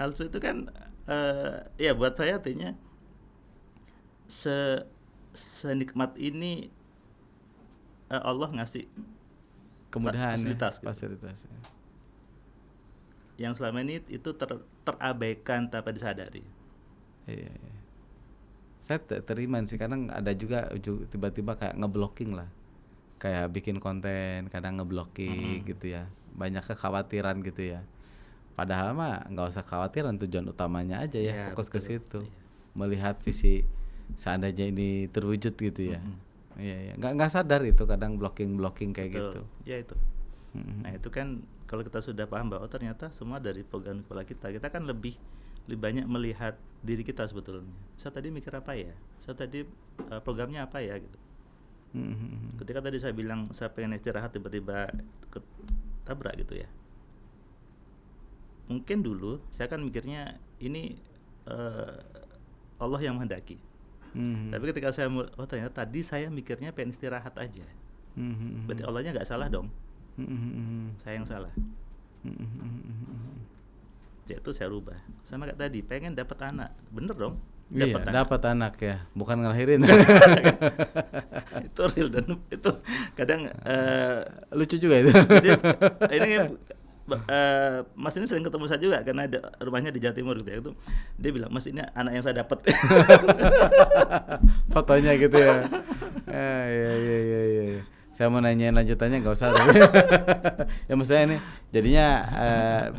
hal itu kan ya buat saya artinya senikmat ini Allah ngasih kemudahan fasilitas. Fasilitas. Yang selama ini itu terabaikan tanpa disadari. Iya. Saya terima sih, kadang ada juga tiba-tiba kayak ngeblocking lah, kayak bikin konten kadang ngeblocking gitu ya, banyak kekhawatiran gitu ya. Padahal mah nggak usah khawatiran, tujuan utamanya aja ya, fokus betul. Ke situ, melihat visi seandainya ini terwujud gitu ya. Iya, nggak sadar itu kadang blocking kayak betul. Gitu. Ya itu. Nah itu kan kalau kita sudah paham bahwa ternyata semua dari program kepala kita kan lebih lebih banyak melihat diri kita sebetulnya. Saya tadi mikir apa ya? Saya tadi programnya apa ya gitu. Ketika tadi saya bilang saya pengen istirahat, tiba-tiba ketabrak gitu ya. Mungkin dulu saya kan mikirnya ini Allah yang menghendaki. Tapi ketika saya ternyata tadi saya mikirnya pengen istirahat aja. Berarti Allahnya nggak salah dong. Saya yang salah. Itu saya rubah. Sama kayak tadi, pengen dapat anak, bener dong? Dapat anak ya, bukan ngelahirin. Itu real dan itu kadang lucu juga itu. Jadi, ini Mas ini sering ketemu saya juga karena ada rumahnya di Jawa Timur gitu ya. Itu dia bilang, Mas ini anak yang saya dapat. Fotonya gitu ya. Iya. Saya mau nanyain lanjutannya nggak usah. Ya maksudnya ini jadinya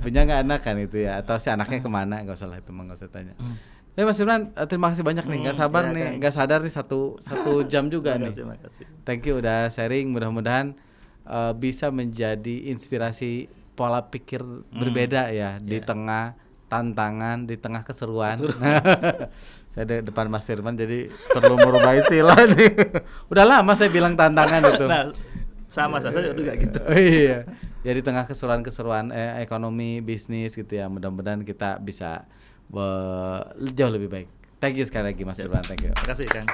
punya nggak anak kan itu ya, atau si anaknya kemana, nggak usah lah itu, nggak usah tanya. Mas Imran, terima kasih banyak nih, nggak sabar nih, nggak sadar nih satu jam juga nih. Terima kasih. Thank you udah sharing, mudah-mudahan bisa menjadi inspirasi pola pikir berbeda ya di tengah tantangan, di tengah keseruan. Saya di depan Mas Firman jadi perlu merubah istilah nih. Udah lama saya bilang tantangan itu. Nah, sama saya juga gitu. Iya. Ya di tengah keseruan ekonomi, bisnis gitu ya. Mudah-mudahan kita bisa jauh lebih baik. Thank you sekali lagi Mas Firman. Thank you. Terima kasih Kang.